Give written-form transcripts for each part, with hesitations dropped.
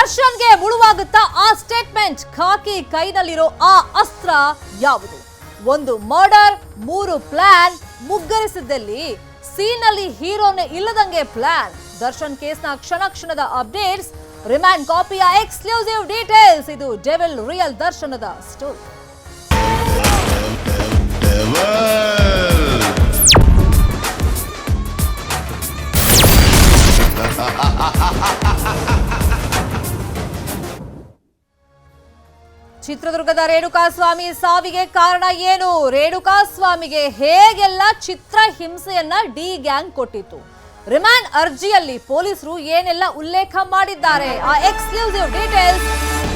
ದರ್ಶನ್ಗೆ ಮುಳುವಾಗುತ್ತಾ ಆ ಸ್ಟೇಟ್ಮೆಂಟ್. ಖಾಕಿ ಕೈನಲ್ಲಿರೋ ಆ ಅಸ್ತ್ರ ಯಾವುದು? ಒಂದು ಮರ್ಡರ್, 3 ಪ್ಲಾನ್, ಮುಗ್ಗರಿಸಿದ್ದಲ್ಲಿ ಸೀನಲ್ಲಿ ಹೀರೋನೇ ಇಲ್ಲದಂಗೆ ಪ್ಲಾನ್. ದರ್ಶನ್ ಕೇಸ್ನ ಕ್ಷಣ ಕ್ಷಣದ ಅಪ್ಡೇಟ್ಸ್, ರಿಮ್ಯಾಂಡ್ ಕಾಪಿಯ ಎಕ್ಸ್ಕ್ಲೂಸಿವ್ ಡೀಟೇಲ್ಸ್. ಇದು ಡೆವಿಲ್ ರಿಯಲ್ ದರ್ಶನದ ಸ್ಟೋರಿ. ಚಿತ್ರದುರ್ಗದ ರೇಣುಕಾಸ್ವಾಮಿ ಸಾವಿಗೆ ಕಾರಣ ಏನು? ರೇಣುಕಾಸ್ವಾಮಿಗೆ ಹೇಗೆಲ್ಲ ಚಿತ್ರ ಹಿಂಸೆಯನ್ನ ಡಿ ಗ್ಯಾಂಗ್ ಕೊಟ್ಟಿತ್ತು? ರಿಮ್ಯಾಂಡ್ ಅರ್ಜಿಯಲ್ಲಿ ಪೊಲೀಸರು ಏನೆಲ್ಲ ಉಲ್ಲೇಖ ಮಾಡಿದ್ದಾರೆ? ಆ ಎಕ್ಸ್ಕ್ಲೂಸಿವ್ ಡೀಟೇಲ್ಸ್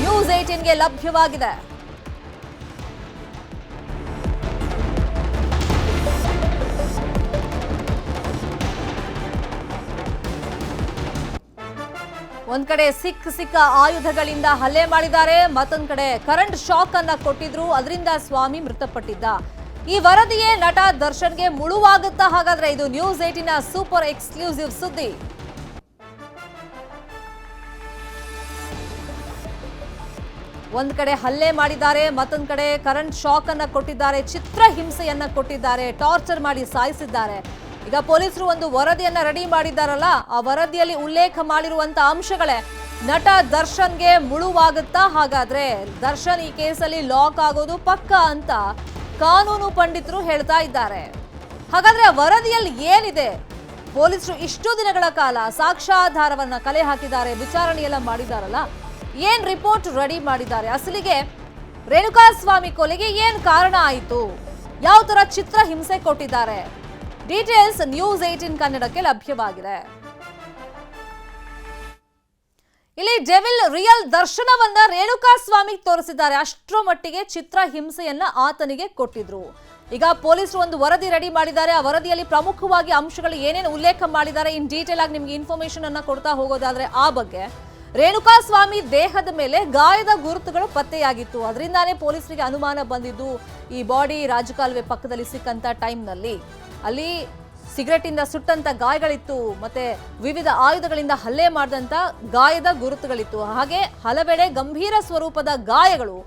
ನ್ಯೂಸ್ 18ಗೆ ಲಭ್ಯವಾಗಿದೆ. ಒಂದ್ ಕಡೆ ಸಿಕ್ಕ ಆಯುಧಗಳಿಂದ ಹಲ್ಲೆ ಮಾಡಿದ್ದಾರೆ, ಮತ್ತೊಂದ್ ಕಡೆ ಕರೆಂಟ್ ಶಾಕ್ ಅನ್ನ ಕೊಟ್ಟಿದ್ರು, ಅದರಿಂದ ಸ್ವಾಮಿ ಮೃತಪಟ್ಟಿದ್ದ. ಈ ವರದಿಯೇ ನಟ ದರ್ಶನ್ಗೆ ಮುಳುವಾಗುತ್ತಾ? ಹಾಗಾದ್ರೆ ಇದು ನ್ಯೂಸ್ 18ನ ಸೂಪರ್ ಎಕ್ಸ್ಕ್ಲೂಸಿವ್ ಸುದ್ದಿ. ಒಂದ್ ಕಡೆ ಹಲ್ಲೆ ಮಾಡಿದ್ದಾರೆ, ಮತ್ತೊಂದ್ ಕಡೆ ಕರೆಂಟ್ ಶಾಕ್ ಅನ್ನ ಕೊಟ್ಟಿದ್ದಾರೆ, ಚಿತ್ರ ಹಿಂಸೆಯನ್ನ ಕೊಟ್ಟಿದ್ದಾರೆ, ಟಾರ್ಚರ್ ಮಾಡಿ ಸಾಯಿಸಿದ್ದಾರೆ. ಈಗ ಪೊಲೀಸರು ಒಂದು ವರದಿಯನ್ನ ರೆಡಿ ಮಾಡಿದ್ದಾರಲ್ಲ, ಆ ವರದಿಯಲ್ಲಿ ಉಲ್ಲೇಖ ಮಾಡಿರುವಂತ ಅಂಶಗಳೇ ನಟ ದರ್ಶನ್ಗೆ ಮುಳುವಾಗುತ್ತಾ? ಹಾಗಾದ್ರೆ ದರ್ಶನ್ ಈ ಕೇಸಲ್ಲಿ ಲಾಕ್ ಆಗೋದು ಪಕ್ಕ ಅಂತ ಕಾನೂನು ಪಂಡಿತರು ಹೇಳ್ತಾ ಇದ್ದಾರೆ. ಹಾಗಾದ್ರೆ ಆ ವರದಿಯಲ್ಲಿ ಏನಿದೆ? ಪೊಲೀಸರು ಇಷ್ಟು ದಿನಗಳ ಕಾಲ ಸಾಕ್ಷ್ಯಾಧಾರವನ್ನ ಕಲೆ ಹಾಕಿದ್ದಾರೆ, ವಿಚಾರಣೆಯೆಲ್ಲ ಮಾಡಿದಾರಲ್ಲ, ಏನ್ ರಿಪೋರ್ಟ್ ರೆಡಿ ಮಾಡಿದ್ದಾರೆ? ಅಸಲಿಗೆ ರೇಣುಕಾಸ್ವಾಮಿ ಕೊಲೆಗೆ ಏನ್ ಕಾರಣ ಆಯಿತು? ಯಾವ ತರ ಚಿತ್ರ ಹಿಂಸೆ ಕೊಟ್ಟಿದ್ದಾರೆ? ಡೀಟೇಲ್ಸ್ ನ್ಯೂಸ್ 18 ಕನ್ನಡಕ್ಕೆ ಲಭ್ಯವಾಗಿದೆ. ಇಲ್ಲಿ ಡೆವಿಲ್ ರಿಯಲ್ ದರ್ಶನವನ್ನ ರೇಣುಕಾಸ್ವಾಮಿ ತೋರಿಸಿದ್ದಾರೆ. ಅಷ್ಟರ ಮಟ್ಟಿಗೆ ಚಿತ್ರ ಹಿಂಸೆಯನ್ನ ಆತನಿಗೆ ಕೊಟ್ಟಿದ್ರು. ಈಗ ಪೊಲೀಸರು ಒಂದು ವರದಿ ರೆಡಿ ಮಾಡಿದ್ದಾರೆ. ಆ ವರದಿಯಲ್ಲಿ ಪ್ರಮುಖವಾಗಿ ಅಂಶಗಳು ಏನೇನು ಉಲ್ಲೇಖ ಮಾಡಿದ್ದಾರೆ, ಇನ್ ಡೀಟೇಲ್ ಆಗಿ ನಿಮ್ಗೆ ಇನ್ಫಾರ್ಮೇಶನ್ ಅನ್ನ ಕೊಡ್ತಾ ಹೋಗೋದಾದ್ರೆ ಆ ಬಗ್ಗೆ. ರೇಣುಕಾಸ್ವಾಮಿ ದೇಹದ ಮೇಲೆ ಗಾಯದ ಗುರುತುಗಳು ಪತ್ತೆಯಾಗಿತ್ತು. ಅದರಿಂದಾನೇ ಪೊಲೀಸರಿಗೆ ಅನುಮಾನ ಬಂದಿದ್ದು. ಈ ಬಾಡಿ ರಾಜಕಾಲುವೆ ಪಕ್ಕದಲ್ಲಿ ಸಿಕ್ಕಂತ ಟೈಮ್ನಲ್ಲಿ ಅಲ್ಲಿ ಸಿಗರೆಟ್ ಇಂದ ಸುಟ್ಟಂತ ಗಾಯಗಳಿತ್ತು, ಮತ್ತೆ ವಿವಿಧ ಆಯುಧಗಳಿಂದ ಹಲ್ಲೆ ಮಾಡಿದಂತ ಗಾಯದ ಗುರುತುಗಳಿತ್ತು. ಹಾಗೆ ಹಲವೆಡೆ ಗಂಭೀರ ಸ್ವರೂಪದ ಗಾಯಗಳು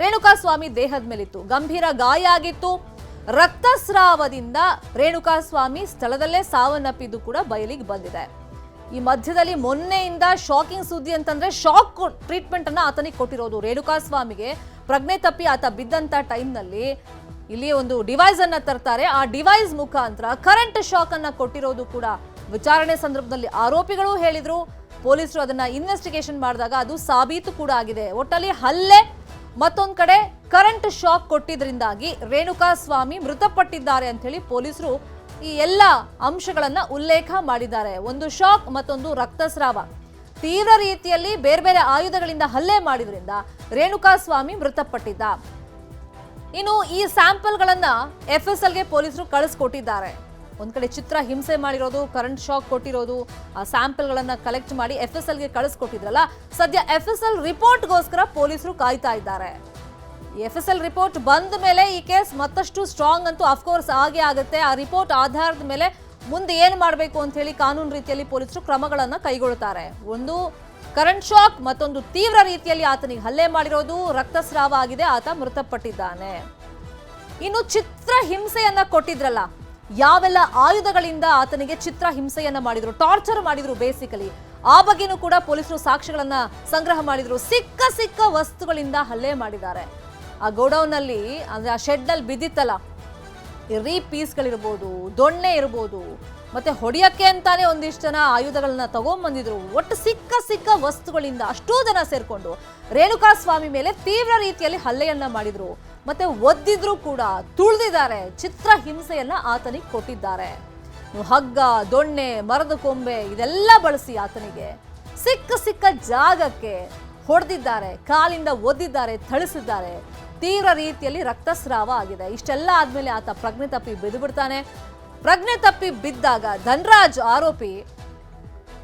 ರೇಣುಕಾಸ್ವಾಮಿ ದೇಹದ ಮೇಲಿತ್ತು. ಗಂಭೀರ ಗಾಯ ಆಗಿತ್ತು. ರಕ್ತಸ್ರಾವದಿಂದ ರೇಣುಕಾಸ್ವಾಮಿ ಸ್ಥಳದಲ್ಲೇ ಸಾವನ್ನಪ್ಪಿದ್ದು ಕೂಡ ಬಯಲಿಗೆ ಬಂದಿದೆ. ಈ ಮಧ್ಯದಲ್ಲಿ ಮೊನ್ನೆಯಿಂದ ಶಾಕಿಂಗ್ ಸುದ್ದಿ ಅಂತಂದ್ರೆ ಶಾಕ್ ಟ್ರೀಟ್ಮೆಂಟ್ ಅನ್ನ ಆತನಿಗೆ ಕೊಟ್ಟಿರೋದು. ರೇಣುಕಾಸ್ವಾಮಿಗೆ ಪ್ರಜ್ಞೆ ತಪ್ಪಿ ಆತ ಬಿದ್ದಂತ ಟೈಮ್ನಲ್ಲಿ ಇಲ್ಲಿ ಒಂದು ಡಿವೈಸ್ ಅನ್ನ ತರ್ತಾರೆ. ಆ ಡಿವೈಸ್ ಮುಖಾಂತರ ಕರೆಂಟ್ ಶಾಕ್ ಅನ್ನ ಕೊಟ್ಟಿರೋದು ಕೂಡ ವಿಚಾರಣೆ ಸಂದರ್ಭದಲ್ಲಿ ಆರೋಪಿಗಳು ಹೇಳಿದ್ರು. ಪೊಲೀಸರು ಅದನ್ನ ಇನ್ವೆಸ್ಟಿಗೇಷನ್ ಮಾಡಿದಾಗ ಅದು ಸಾಬೀತು ಕೂಡ ಆಗಿದೆ. ಒಟ್ಟಲ್ಲಿ ಹಲ್ಲೆ, ಮತ್ತೊಂದ್ ಕಡೆ ಕರೆಂಟ್ ಶಾಕ್ ಕೊಟ್ಟಿದ್ರಿಂದಾಗಿ ರೇಣುಕಾಸ್ವಾಮಿ ಮೃತಪಟ್ಟಿದ್ದಾರೆ ಅಂತ ಹೇಳಿ ಪೊಲೀಸರು ಈ ಎಲ್ಲ ಅಂಶಗಳನ್ನ ಉಲ್ಲೇಖ ಮಾಡಿದ್ದಾರೆ. ಒಂದು ಶಾಕ್, ಮತ್ತೊಂದು ರಕ್ತಸ್ರಾವ. ತೀವ್ರ ರೀತಿಯಲ್ಲಿ ಬೇರೆ ಬೇರೆ ಆಯುಧಗಳಿಂದ ಹಲ್ಲೆ ಮಾಡಿದ್ರಿಂದ ರೇಣುಕಾಸ್ವಾಮಿ ಮೃತಪಟ್ಟಿದ್ದ. ಇನ್ನು ಈ ಸ್ಯಾಂಪಲ್ಗಳನ್ನ FSLಗೆ ಪೊಲೀಸರು ಕಳಿಸ್ಕೊಟ್ಟಿದ್ದಾರೆ. ಒಂದ್ ಕಡೆ ಚಿತ್ರ ಹಿಂಸೆ ಮಾಡಿರೋದು, ಕರೆಂಟ್ ಶಾಕ್ ಕೊಟ್ಟಿರೋದು, ಆ ಸ್ಯಾಂಪಲ್ಗಳನ್ನ ಕಲೆಕ್ಟ್ ಮಾಡಿ FSLಗೆ ಕಳಿಸ್ಕೊಟ್ಟಿದ್ರಲ್ಲ, ಸದ್ಯ FSL ರಿಪೋರ್ಟ್ಗೋಸ್ಕರ ಪೊಲೀಸರು ಕಾಯ್ತಾ ಇದ್ದಾರೆ. FSL ರಿಪೋರ್ಟ್ ಬಂದ ಮೇಲೆ ಈ ಕೇಸ್ ಮತ್ತಷ್ಟು ಸ್ಟ್ರಾಂಗ್ ಅಂತೂ ಅಫ್ಕೋರ್ಸ್ ಆಗೇ ಆಗುತ್ತೆ. ಆ ರಿಪೋರ್ಟ್ ಆಧಾರದ ಮೇಲೆ ಮುಂದೆ ಏನು ಮಾಡಬೇಕು ಅಂತ ಹೇಳಿ ಕಾನೂನು ರೀತಿಯಲ್ಲಿ ಪೊಲೀಸರು ಕ್ರಮಗಳನ್ನ ಕೈಗೊಳ್ಳುತ್ತಾರೆ. ಒಂದು ಕರೆಂಟ್ ಶಾಕ್, ಮತ್ತೊಂದು ತೀವ್ರ ರೀತಿಯಲ್ಲಿ ಆತನಿಗೆ ಹಲ್ಲೆ ಮಾಡಿರೋದು, ರಕ್ತಸ್ರಾವ ಆಗಿದೆ, ಆತ ಮೃತಪಟ್ಟಿದ್ದಾನೆ. ಇನ್ನು ಚಿತ್ರ ಹಿಂಸೆಯನ್ನ ಕೊಟ್ಟಿದ್ರಲ್ಲ, ಯಾವೆಲ್ಲ ಆಯುಧಗಳಿಂದ ಆತನಿಗೆ ಚಿತ್ರ ಹಿಂಸೆಯನ್ನ ಮಾಡಿದ್ರು, ಟಾರ್ಚರ್ ಮಾಡಿದ್ರು ಬೇಸಿಕಲಿ, ಆ ಬಗ್ಗೆನೂ ಕೂಡ ಪೊಲೀಸರು ಸಾಕ್ಷ್ಯಗಳನ್ನ ಸಂಗ್ರಹ ಮಾಡಿದ್ರು. ಸಿಕ್ಕ ವಸ್ತುಗಳಿಂದ ಹಲ್ಲೆ ಮಾಡಿದ್ದಾರೆ. ಆ ಗೋಡೌನ್ ನಲ್ಲಿ ಅಂದ್ರೆ ಆ ಶೆಡ್ ನಲ್ಲಿ ಬಿದ್ದಿತ್ತಲ್ಲ, ರೀ ಪೀಸ್ಗಳಿರ್ಬೋದು, ದೊಣ್ಣೆ ಇರ್ಬೋದು, ಮತ್ತೆ ಹೊಡಿಯಕ್ಕೆ ಅಂತಾನೆ ಒಂದಿಷ್ಟು ಜನ ಆಯುಧಗಳನ್ನ ತಗೊಂಡ್ಬಂದಿದ್ರು. ಒಟ್ಟು ಸಿಕ್ಕ ವಸ್ತುಗಳಿಂದ ಅಷ್ಟೂ ಜನ ಸೇರ್ಕೊಂಡು ರೇಣುಕಾಸ್ವಾಮಿ ಮೇಲೆ ತೀವ್ರ ರೀತಿಯಲ್ಲಿ ಹಲ್ಲೆಯನ್ನ ಮಾಡಿದ್ರು. ಮತ್ತೆ ಒದ್ದಿದ್ರು ಕೂಡ, ತುಳಿದಿದ್ದಾರೆ, ಚಿತ್ರ ಹಿಂಸೆಯನ್ನ ಆತನಿಗೆ ಕೊಟ್ಟಿದ್ದಾರೆ. ಹಗ್ಗ, ದೊಣ್ಣೆ, ಮರದ ಕೊಂಬೆ ಇದೆಲ್ಲ ಬಳಸಿ ಆತನಿಗೆ ಸಿಕ್ಕ ಜಾಗಕ್ಕೆ ಹೊಡೆದಿದ್ದಾರೆ, ಕಾಲಿಂದ ಒದ್ದಿದ್ದಾರೆ, ಥಳಿಸಿದ್ದಾರೆ. ತೀವ್ರ ರೀತಿಯಲ್ಲಿ ರಕ್ತಸ್ರಾವ ಆಗಿದೆ. ಇಷ್ಟೆಲ್ಲ ಆದ್ಮೇಲೆ ಆತ ಪ್ರಜ್ಞೆ ತಪ್ಪಿ ಬಿದ್ದು ಬಿಡ್ತಾನೆ. ಪ್ರಜ್ಞೆ ತಪ್ಪಿ ಬಿದ್ದಾಗ ಧನ್ರಾಜ್ ಆರೋಪಿ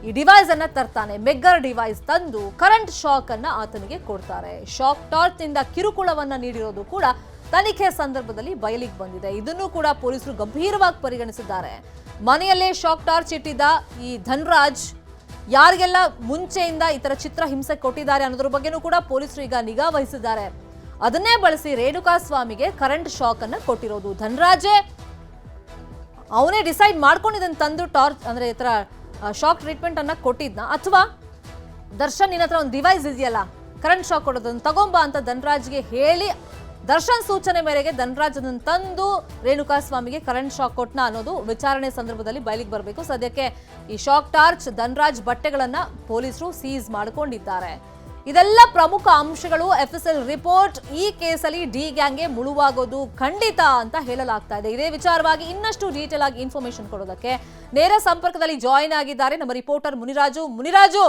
ಈ ಡಿವೈಸ್ ಅನ್ನ ತರ್ತಾನೆ. ಮೆಗ್ಗರ್ ಡಿವೈಸ್ ತಂದು ಕರೆಂಟ್ ಶಾಕ್ ಅನ್ನ ಆತನಿಗೆ ಕೊಡ್ತಾರೆ. ಶಾಕ್ ಟಾರ್ಚ್ ನಿಂದ ಕಿರುಕುಳವನ್ನ ನೀಡಿರೋದು ಕೂಡ ತನಿಖೆ ಸಂದರ್ಭದಲ್ಲಿ ಬಯಲಿಗೆ ಬಂದಿದೆ. ಇದನ್ನು ಕೂಡ ಪೊಲೀಸರು ಗಂಭೀರವಾಗಿ ಪರಿಗಣಿಸಿದ್ದಾರೆ. ಮನೆಯಲ್ಲೇ ಶಾಕ್ ಟಾರ್ಚ್ ಇಟ್ಟಿದ್ದ ಈ ಧನ್ರಾಜ್ ಯಾರಿಗೆಲ್ಲ ಮುಂಚೆಯಿಂದ ಈ ತರ ಚಿತ್ರ ಹಿಂಸೆ ಕೊಟ್ಟಿದ್ದಾರೆ ಅನ್ನೋದ್ರ ಬಗ್ಗೆನೂ ಕೂಡ ಪೊಲೀಸರು ಈಗ ನಿಗಾ ವಹಿಸಿದ್ದಾರೆ. ಅದನ್ನೇ ಬಳಸಿ ರೇಣುಕಾಸ್ವಾಮಿಗೆ ಕರೆಂಟ್ ಶಾಕ್ ಅನ್ನ ಕೊಟ್ಟಿರೋದು. ಧನರಾಜೇ ಅವನೇ ಡಿಸೈಡ್ ಮಾಡ್ಕೊಂಡಿದ್ದನ್ನು ತಂದು ಅಂದ್ರೆ ಈ ತರ ಶಾಕ್ ಟ್ರೀಟ್ಮೆಂಟ್ ಅನ್ನ ಕೊಟ್ಟಿದ್ನ, ಅಥವಾ ದರ್ಶನ್ ನಿನ್ನ ಹತ್ರ ಒಂದು ಡಿವೈಸ್ ಇದೆಯಲ್ಲ ಕರೆಂಟ್ ಶಾಕ್ ಕೊಡೋದನ್ನ ತಗೊಂಬ ಅಂತ ಧನರಾಜ್ಗೆ ಹೇಳಿ ದರ್ಶನ್ ಸೂಚನೆ ಮೇರೆಗೆ ಧನರಾಜ್ ಅದನ್ನು ತಂದು ರೇಣುಕಾಸ್ವಾಮಿಗೆ ಕರೆಂಟ್ ಶಾಕ್ ಕೊಟ್ನ ಅನ್ನೋದು ವಿಚಾರಣೆ ಸಂದರ್ಭದಲ್ಲಿ ಬಯಲಿಗೆ ಬರಬೇಕು. ಸದ್ಯಕ್ಕೆ ಈ ಶಾಕ್ ಟಾರ್ಚ್ ಧನರಾಜ್ ಬಟ್ಟೆಗಳನ್ನ ಪೊಲೀಸರು ಸೀಸ್ ಮಾಡಿಕೊಂಡಿದ್ದಾರೆ. ಇದೆಲ್ಲ ಪ್ರಮುಖ ಅಂಶಗಳು. FSL ರಿಪೋರ್ಟ್ ಈ ಕೇಸಲ್ಲಿ ಡಿ ಗ್ಯಾಂಗ್ಗೆ ಮುಳುವಾಗೋದು ಖಂಡಿತ ಅಂತ ಹೇಳಲಾಗ್ತಾ ಇದೆ. ಇದೇ ವಿಚಾರವಾಗಿ ಇನ್ನಷ್ಟು ಡೀಟೇಲ್ ಆಗಿ ಇನ್ಫಾರ್ಮೇಶನ್ ಕೊಡೋದಕ್ಕೆ ನೇರ ಸಂಪರ್ಕದಲ್ಲಿ ಜಾಯಿನ್ ಆಗಿದ್ದಾರೆ ನಮ್ಮ ರಿಪೋರ್ಟರ್ ಮುನಿರಾಜು.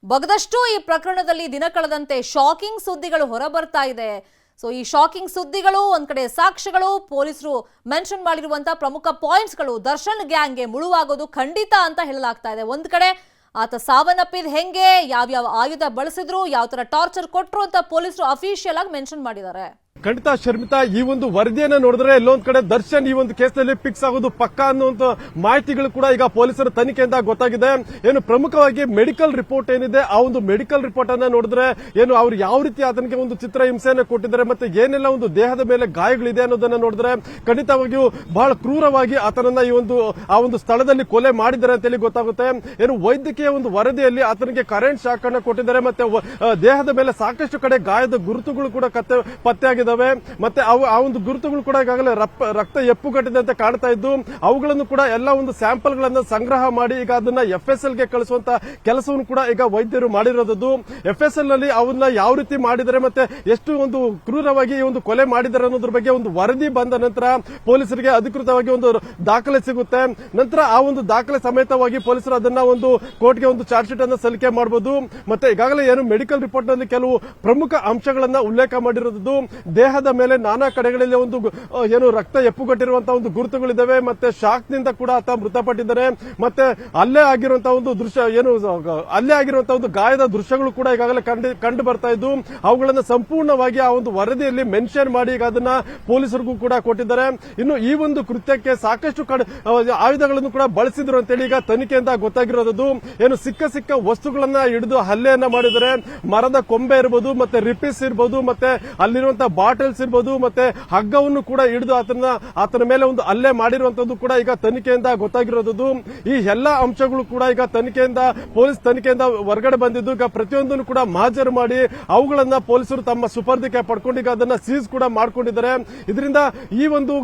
ಬಗದಷ್ಟು ಈ ಪ್ರಕರಣದಲ್ಲಿ ದಿನ ಕಳೆದಂತೆ ಶಾಕಿಂಗ್ ಸುದ್ದಿಗಳು ಹೊರಬರ್ತಾ ಇದೆ. ಸೊ ಈ ಶಾಕಿಂಗ್ ಸುದ್ದಿಗಳು, ಒಂದ್ ಕಡೆ ಸಾಕ್ಷ್ಯಗಳು, ಪೊಲೀಸರು ಮೆನ್ಷನ್ ಮಾಡಿರುವಂತಹ ಪ್ರಮುಖ ಪಾಯಿಂಟ್ಸ್ಗಳು ದರ್ಶನ್ ಗ್ಯಾಂಗ್ಗೆ ಮುಳುವಾಗೋದು ಖಂಡಿತ ಅಂತ ಹೇಳಲಾಗ್ತಾ ಇದೆ. ಒಂದ್ ಕಡೆ ಆತ ಸಾವನ್ನಪ್ಪಿದ ಹೆಂಗೆ, ಯಾವ್ಯಾವ ಆಯುಧ ಬಳಸಿದ್ರು, ಯಾವ ತರ ಟಾರ್ಚರ್ ಕೊಟ್ರು ಅಂತ ಪೊಲೀಸರು ಅಫಿಷಿಯಲ್ ಆಗಿ ಮೆನ್ಷನ್ ಮಾಡಿದ್ದಾರೆ. ಖಂಡಿತ ಶರ್ಮಿತಾ, ಈ ಒಂದು ವರದಿಯನ್ನ ನೋಡಿದ್ರೆ ಎಲ್ಲೊಂದ್ ಕಡೆ ದರ್ಶನ್ ಈ ಒಂದು ಕೇಸ್ನಲ್ಲಿ ಫಿಕ್ಸ್ ಆಗೋದು ಪಕ್ಕಾ ಅನ್ನುವಂತ ಮಾಹಿತಿಗಳು ಕೂಡ ಈಗ ಪೊಲೀಸರ ತನಿಖೆಯಿಂದ ಗೊತ್ತಾಗಿದೆ. ಏನು ಪ್ರಮುಖವಾಗಿ ಮೆಡಿಕಲ್ ರಿಪೋರ್ಟ್ ಏನಿದೆ, ಆ ಒಂದು ಮೆಡಿಕಲ್ ರಿಪೋರ್ಟ್ ಅನ್ನ ನೋಡಿದ್ರೆ ಏನು ಅವ್ರು ಯಾವ ರೀತಿ ಆತನಿಗೆ ಒಂದು ಚಿತ್ರ ಹಿಂಸೆಯನ್ನು ಕೊಟ್ಟಿದ್ದಾರೆ ಮತ್ತೆ ಏನೆಲ್ಲ ಒಂದು ದೇಹದ ಮೇಲೆ ಗಾಯಗಳಿದೆ ಅನ್ನೋದನ್ನ ನೋಡಿದ್ರೆ ಖಂಡಿತವಾಗಿಯೂ ಬಹಳ ಕ್ರೂರವಾಗಿ ಆತನನ್ನ ಆ ಒಂದು ಸ್ಥಳದಲ್ಲಿ ಕೊಲೆ ಮಾಡಿದ್ದಾರೆ ಅಂತೇಳಿ ಗೊತ್ತಾಗುತ್ತೆ. ಏನು ವೈದ್ಯಕೀಯ ಒಂದು ವರದಿಯಲ್ಲಿ ಆತನಿಗೆ ಕರೆಂಟ್ ಶಾಕ್ ಅನ್ನು ಕೊಟ್ಟಿದ್ದಾರೆ ಮತ್ತೆ ದೇಹದ ಮೇಲೆ ಸಾಕಷ್ಟು ಕಡೆ ಗಾಯದ ಗುರುತುಗಳು ಕೂಡ ಪತ್ತೆಯಾಗಿದೆ. ಮತ್ತೆ ಆ ಒಂದು ಗುರುತುಗಳು ಕೂಡ ಈಗಾಗಲೇ ರಕ್ತ ಎಪ್ಪುಗಟ್ಟಿದೆ ಅಂತ ಕಾಣ್ತಾ ಇದ್ದು, ಅವುಗಳನ್ನು ಕೂಡ ಎಲ್ಲ ಒಂದು ಸ್ಯಾಂಪಲ್ ಗಳನ್ನ ಸಂಗ್ರಹ ಮಾಡಿ ಈಗ ಅದನ್ನ FSL ಗೆ ಕಳಿಸುವಂತ ಕೆಲಸವನ್ನು ಕೂಡ ಈಗ ವೈದ್ಯರು ಮಾಡಿರೋದು. FSL ನಲ್ಲಿ ಅವನ್ನ ಯಾವ ರೀತಿ ಮಾಡಿದರೆ ಮತ್ತೆ ಎಷ್ಟು ಒಂದು ಕ್ರೂರವಾಗಿ ಈ ಒಂದು ಕೊಲೆ ಮಾಡಿದ್ದಾರೆ ಅನ್ನೋದ್ರ ಬಗ್ಗೆ ಒಂದು ವರದಿ ಬಂದ ನಂತರ ಪೊಲೀಸರಿಗೆ ಅಧಿಕೃತವಾಗಿ ಒಂದು ದಾಖಲೆ ಸಿಗುತ್ತೆ. ನಂತರ ಆ ಒಂದು ದಾಖಲೆ ಸಮೇತವಾಗಿ ಪೊಲೀಸರು ಅದನ್ನ ಒಂದು ಕೋರ್ಟ್ಗೆ ಒಂದು ಚಾರ್ಜ್ ಶೀಟ್ ಅನ್ನು ಸಲ್ಲಿಕೆ ಮಾಡಬಹುದು. ಮತ್ತೆ ಈಗಾಗಲೇ ಏನು ಮೆಡಿಕಲ್ ರಿಪೋರ್ಟ್ ನಲ್ಲಿ ಕೆಲವು ಪ್ರಮುಖ ಅಂಶಗಳನ್ನ ಉಲ್ಲೇಖ ಮಾಡಿರೋದು, ದೇಹದ ಮೇಲೆ ನಾನಾ ಕಡೆಗಳಲ್ಲಿ ಒಂದು ಏನು ರಕ್ತ ಎಪ್ಪುಗಟ್ಟಿರುವಂತಹ ಒಂದು ಗುರುತುಗಳಿದ್ದಾವೆ. ಮತ್ತೆ ಶಾಕ್ ನಿಂದ ಕೂಡ ಆತ ಮೃತಪಟ್ಟಿದ್ದಾರೆ. ಮತ್ತೆ ಅಲ್ಲೇ ಆಗಿರುವಂತಹ ಒಂದು ದೃಶ್ಯ ಅಲ್ಲೇ ಆಗಿರುವಂತಹ ಒಂದು ಗಾಯದ ದೃಶ್ಯಗಳು ಕೂಡ ಈಗಾಗಲೇ ಕಂಡು ಬರ್ತಾ ಇದ್ದು, ಅವುಗಳನ್ನು ಸಂಪೂರ್ಣವಾಗಿ ಆ ಒಂದು ವರದಿಯಲ್ಲಿ ಮೆನ್ಷನ್ ಮಾಡಿ ಈಗ ಅದನ್ನ ಪೊಲೀಸರಿಗೂ ಕೂಡ ಕೊಟ್ಟಿದ್ದಾರೆ. ಇನ್ನು ಈ ಒಂದು ಕೃತ್ಯಕ್ಕೆ ಸಾಕಷ್ಟು ಆಯುಧಗಳನ್ನು ಕೂಡ ಬಳಸಿದ್ರು ಅಂತೇಳಿ ಈಗ ತನಿಖೆಯಿಂದ ಗೊತ್ತಾಗಿರೋದು. ಏನು ಸಿಕ್ಕ ವಸ್ತುಗಳನ್ನ ಹಿಡಿದು ಹಲ್ಲೆಯನ್ನ ಮಾಡಿದ್ದಾರೆ. ಮರದ ಕೊಂಬೆ ಇರಬಹುದು, ಮತ್ತೆ ರಿಪೀಸ್ ಇರಬಹುದು, ಮತ್ತೆ ಅಲ್ಲಿರುವಂತಹ ಬಾಟಲ್ಸ್ ಇರಬಹುದು, ಮತ್ತೆ ಹಗ್ಗವನ್ನು ಕೂಡ ಹಿಡಿದು ಆತನ ಮೇಲೆ ಒಂದು ಹಲ್ಲೆ ಮಾಡಿರುವಂತದ್ದು ಕೂಡ ಈಗ ತನಿಖೆಯಿಂದ ಗೊತ್ತಾಗಿರೋದು. ಈ ಎಲ್ಲಾ ಅಂಶಗಳು ಕೂಡ ಈಗ ಪೊಲೀಸ್ ತನಿಖೆಯಿಂದ ಹೊರಗಡೆ ಬಂದಿದ್ದು, ಈಗ ಪ್ರತಿಯೊಂದನ್ನು ಕೂಡ ಮಹಾಜರು ಮಾಡಿ ಅವುಗಳನ್ನ ಪೊಲೀಸರು ತಮ್ಮ ಸುಪರ್ದಿಗೆ ಪಡ್ಕೊಂಡು ಈಗ ಅದನ್ನ ಸೀಸ್ ಕೂಡ ಮಾಡ್ಕೊಂಡಿದ್ದಾರೆ. ಇದರಿಂದ ಈ ಒಂದು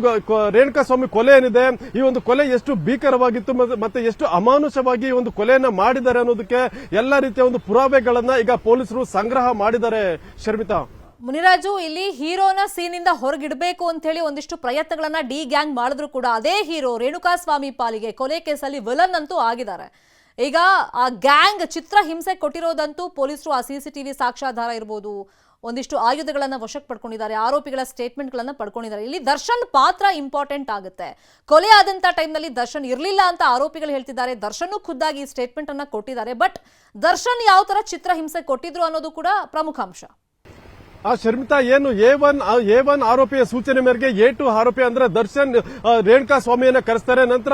ರೇಣುಕಾಸ್ವಾಮಿ ಕೊಲೆ ಏನಿದೆ, ಈ ಒಂದು ಕೊಲೆ ಎಷ್ಟು ಭೀಕರವಾಗಿತ್ತು ಮತ್ತೆ ಎಷ್ಟು ಅಮಾನುಷವಾಗಿ ಈ ಒಂದು ಕೊಲೆಯನ್ನ ಮಾಡಿದ್ದಾರೆ ಅನ್ನೋದಕ್ಕೆ ಎಲ್ಲಾ ರೀತಿಯ ಒಂದು ಪುರಾವೆಗಳನ್ನ ಈಗ ಪೊಲೀಸರು ಸಂಗ್ರಹ ಮಾಡಿದ್ದಾರೆ. ಶರ್ಮಿತಾ, ಮುನಿರಾಜು, ಇಲ್ಲಿ ಹೀರೋನ ಸೀನಿಂದ ಹೊರಗಿಡಬೇಕು ಅಂತ ಹೇಳಿ ಒಂದಿಷ್ಟು ಪ್ರಯತ್ನಗಳನ್ನ ಡಿ ಗ್ಯಾಂಗ್ ಮಾಡಿದ್ರು ಕೂಡ ಅದೇ ಹೀರೋ ರೇಣುಕಾಸ್ವಾಮಿ ಪಾಲಿಗೆ ಕೊಲೆ ಕೇಸಲ್ಲಿ ವಿಲನ್ ಅಂತೂ ಆಗಿದ್ದಾರೆ. ಈಗ ಆ ಗ್ಯಾಂಗ್ ಚಿತ್ರ ಹಿಂಸೆ ಕೊಟ್ಟಿರೋದಂತೂ ಪೊಲೀಸರು ಆ CCTV ಸಾಕ್ಷ್ಯಾಧಾರ ಇರಬಹುದು, ಒಂದಿಷ್ಟು ಆಯುಧಗಳನ್ನ ವಶಕ್ಕೆ ಪಡ್ಕೊಂಡಿದ್ದಾರೆ, ಆರೋಪಿಗಳ ಸ್ಟೇಟ್ಮೆಂಟ್ಗಳನ್ನ ಪಡ್ಕೊಂಡಿದ್ದಾರೆ. ಇಲ್ಲಿ ದರ್ಶನ್ ಪಾತ್ರ ಇಂಪಾರ್ಟೆಂಟ್ ಆಗುತ್ತೆ. ಕೊಲೆ ಆದಂತ ಟೈಮ್ನಲ್ಲಿ ದರ್ಶನ್ ಇರಲಿಲ್ಲ ಅಂತ ಆರೋಪಿಗಳು ಹೇಳ್ತಿದ್ದಾರೆ. ದರ್ಶನ್ ಖುದ್ದಾಗಿ ಈ ಸ್ಟೇಟ್ಮೆಂಟ್ ಅನ್ನ ಕೊಟ್ಟಿದ್ದಾರೆ. ಬಟ್ ದರ್ಶನ್ ಯಾವ ತರ ಚಿತ್ರ ಹಿಂಸೆ ಕೊಟ್ಟಿದ್ರು ಅನ್ನೋದು ಕೂಡ ಪ್ರಮುಖ ಅಂಶ. ಶರ್ಮಿತಾ, ಏನು A1 ಆರೋಪಿಯ ಸೂಚನೆ ಮೇರೆಗೆ A2 ಆರೋಪಿ ಅಂದ್ರೆ ದರ್ಶನ್ ರೇಣುಕಾಸ್ವಾಮಿಯನ್ನ ಕರೆಸ್ತಾರೆ. ನಂತರ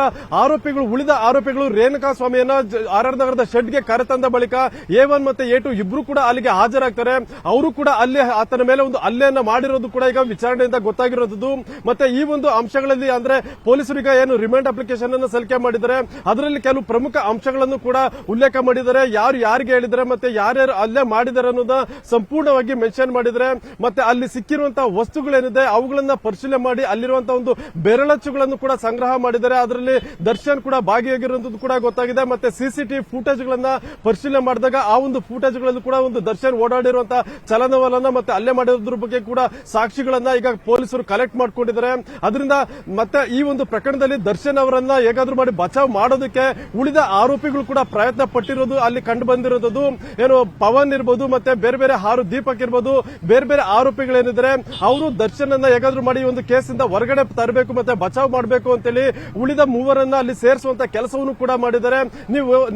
ಉಳಿದ ಆರೋಪಿಗಳು ರೇಣುಕಾಸ್ವಾಮಿಯನ್ನ RR ನಗರದ ಶೆಡ್ಗೆ ಕರೆತಂದ ಬಳಿಕ A1 ಮತ್ತೆ A2 ಇಬ್ರು ಕೂಡ ಅಲ್ಲಿಗೆ ಹಾಜರಾಗ್ತಾರೆ. ಅವರು ಕೂಡ ಅಲ್ಲಿ ಆತನ ಮೇಲೆ ಒಂದು ಹಲ್ಲೆಯನ್ನ ಮಾಡಿರೋದು ಕೂಡ ಈಗ ವಿಚಾರಣೆಯಿಂದ ಗೊತ್ತಾಗಿರೋದು. ಮತ್ತೆ ಈ ಒಂದು ಅಂಶಗಳಲ್ಲಿ ಅಂದ್ರೆ ಪೊಲೀಸರು ಈಗ ಏನು ರಿಮಾಂಡ್ ಅಪ್ಲಿಕೇಶನ್ ಅನ್ನು ಸಲ್ಲಿಕೆ ಮಾಡಿದ್ದಾರೆ, ಅದರಲ್ಲಿ ಕೆಲವು ಪ್ರಮುಖ ಅಂಶಗಳನ್ನು ಕೂಡ ಉಲ್ಲೇಖ ಮಾಡಿದ್ದಾರೆ. ಯಾರಿಗೆ ಹೇಳಿದ್ದಾರೆ ಮತ್ತೆ ಯಾರ್ಯಾರು ಹಲ್ಲೆ ಮಾಡಿದ್ದಾರೆ ಅನ್ನೋದನ್ನ ಸಂಪೂರ್ಣವಾಗಿ ಮೆನ್ಷನ್ ಮಾಡಿದ್ದಾರೆ. ಮತ್ತೆ ಅಲ್ಲಿ ಸಿಕ್ಕಿರುವಂತಹ ವಸ್ತುಗಳೇನಿದೆ ಅವುಗಳನ್ನ ಪರಿಶೀಲನೆ ಮಾಡಿ ಅಲ್ಲಿರುವಂತಹ ಒಂದು ಬೆರಳಚ್ಚುಗಳನ್ನು ಕೂಡ ಸಂಗ್ರಹ ಮಾಡಿದ್ದಾರೆ. ಅದರಲ್ಲಿ ದರ್ಶನ್ ಕೂಡ ಭಾಗಿಯಾಗಿರುವಂತದ್ದು ಕೂಡ ಗೊತ್ತಾಗಿದೆ. ಮತ್ತೆ CCTV ಫೂಟೇಜ್ಗಳನ್ನ ಪರಿಶೀಲನೆ ಮಾಡಿದಾಗ ಆ ಒಂದು ಫೂಟೇಜ್ಗಳಲ್ಲಿ ಕೂಡ ಒಂದು ದರ್ಶನ್ ಓಡಾಡಿರುವಂತಹ ಚಲನವಲನ ಮತ್ತೆ ಅಲ್ಲೇ ಮಾಡಿರೋದ್ರ ಬಗ್ಗೆ ಕೂಡ ಸಾಕ್ಷಿಗಳನ್ನ ಈಗ ಪೊಲೀಸರು ಕಲೆಕ್ಟ್ ಮಾಡ್ಕೊಂಡಿದ್ದಾರೆ. ಅದರಿಂದ ಮತ್ತೆ ಈ ಒಂದು ಪ್ರಕರಣದಲ್ಲಿ ದರ್ಶನ್ ಅವರನ್ನ ಹೇಗಾದ್ರೂ ಮಾಡಿ ಬಚಾವ್ ಮಾಡೋದಕ್ಕೆ ಉಳಿದ ಆರೋಪಿಗಳು ಕೂಡ ಪ್ರಯತ್ನ ಪಟ್ಟಿರೋದು ಅಲ್ಲಿ ಕಂಡು ಬಂದಿರೋದು. ಏನು ಪವನ್ ಇರಬಹುದು, ಮತ್ತೆ ಬೇರೆ ಬೇರೆ ದೀಪಕ್ ಇರಬಹುದು, ಬೇರೆ ಬೇರೆ ಆರೋಪಿಗಳೇನಿದ್ದಾರೆ ಅವರು ದರ್ಶನ್ ಅನ್ನ ಹೇಗಾದ್ರೂ ಮಾಡಿ ಈ ಒಂದು ಕೇಸಿಂದ ಹೊರಗಡೆ ತರಬೇಕು ಮತ್ತೆ ಬಚಾವ್ ಮಾಡಬೇಕು ಅಂತೇಳಿ ಉಳಿದ ಮೂವರನ್ನ ಅಲ್ಲಿ ಸೇರಿಸುವಂತ ಕೆಲಸವನ್ನು ಕೂಡ ಮಾಡಿದ್ದಾರೆ.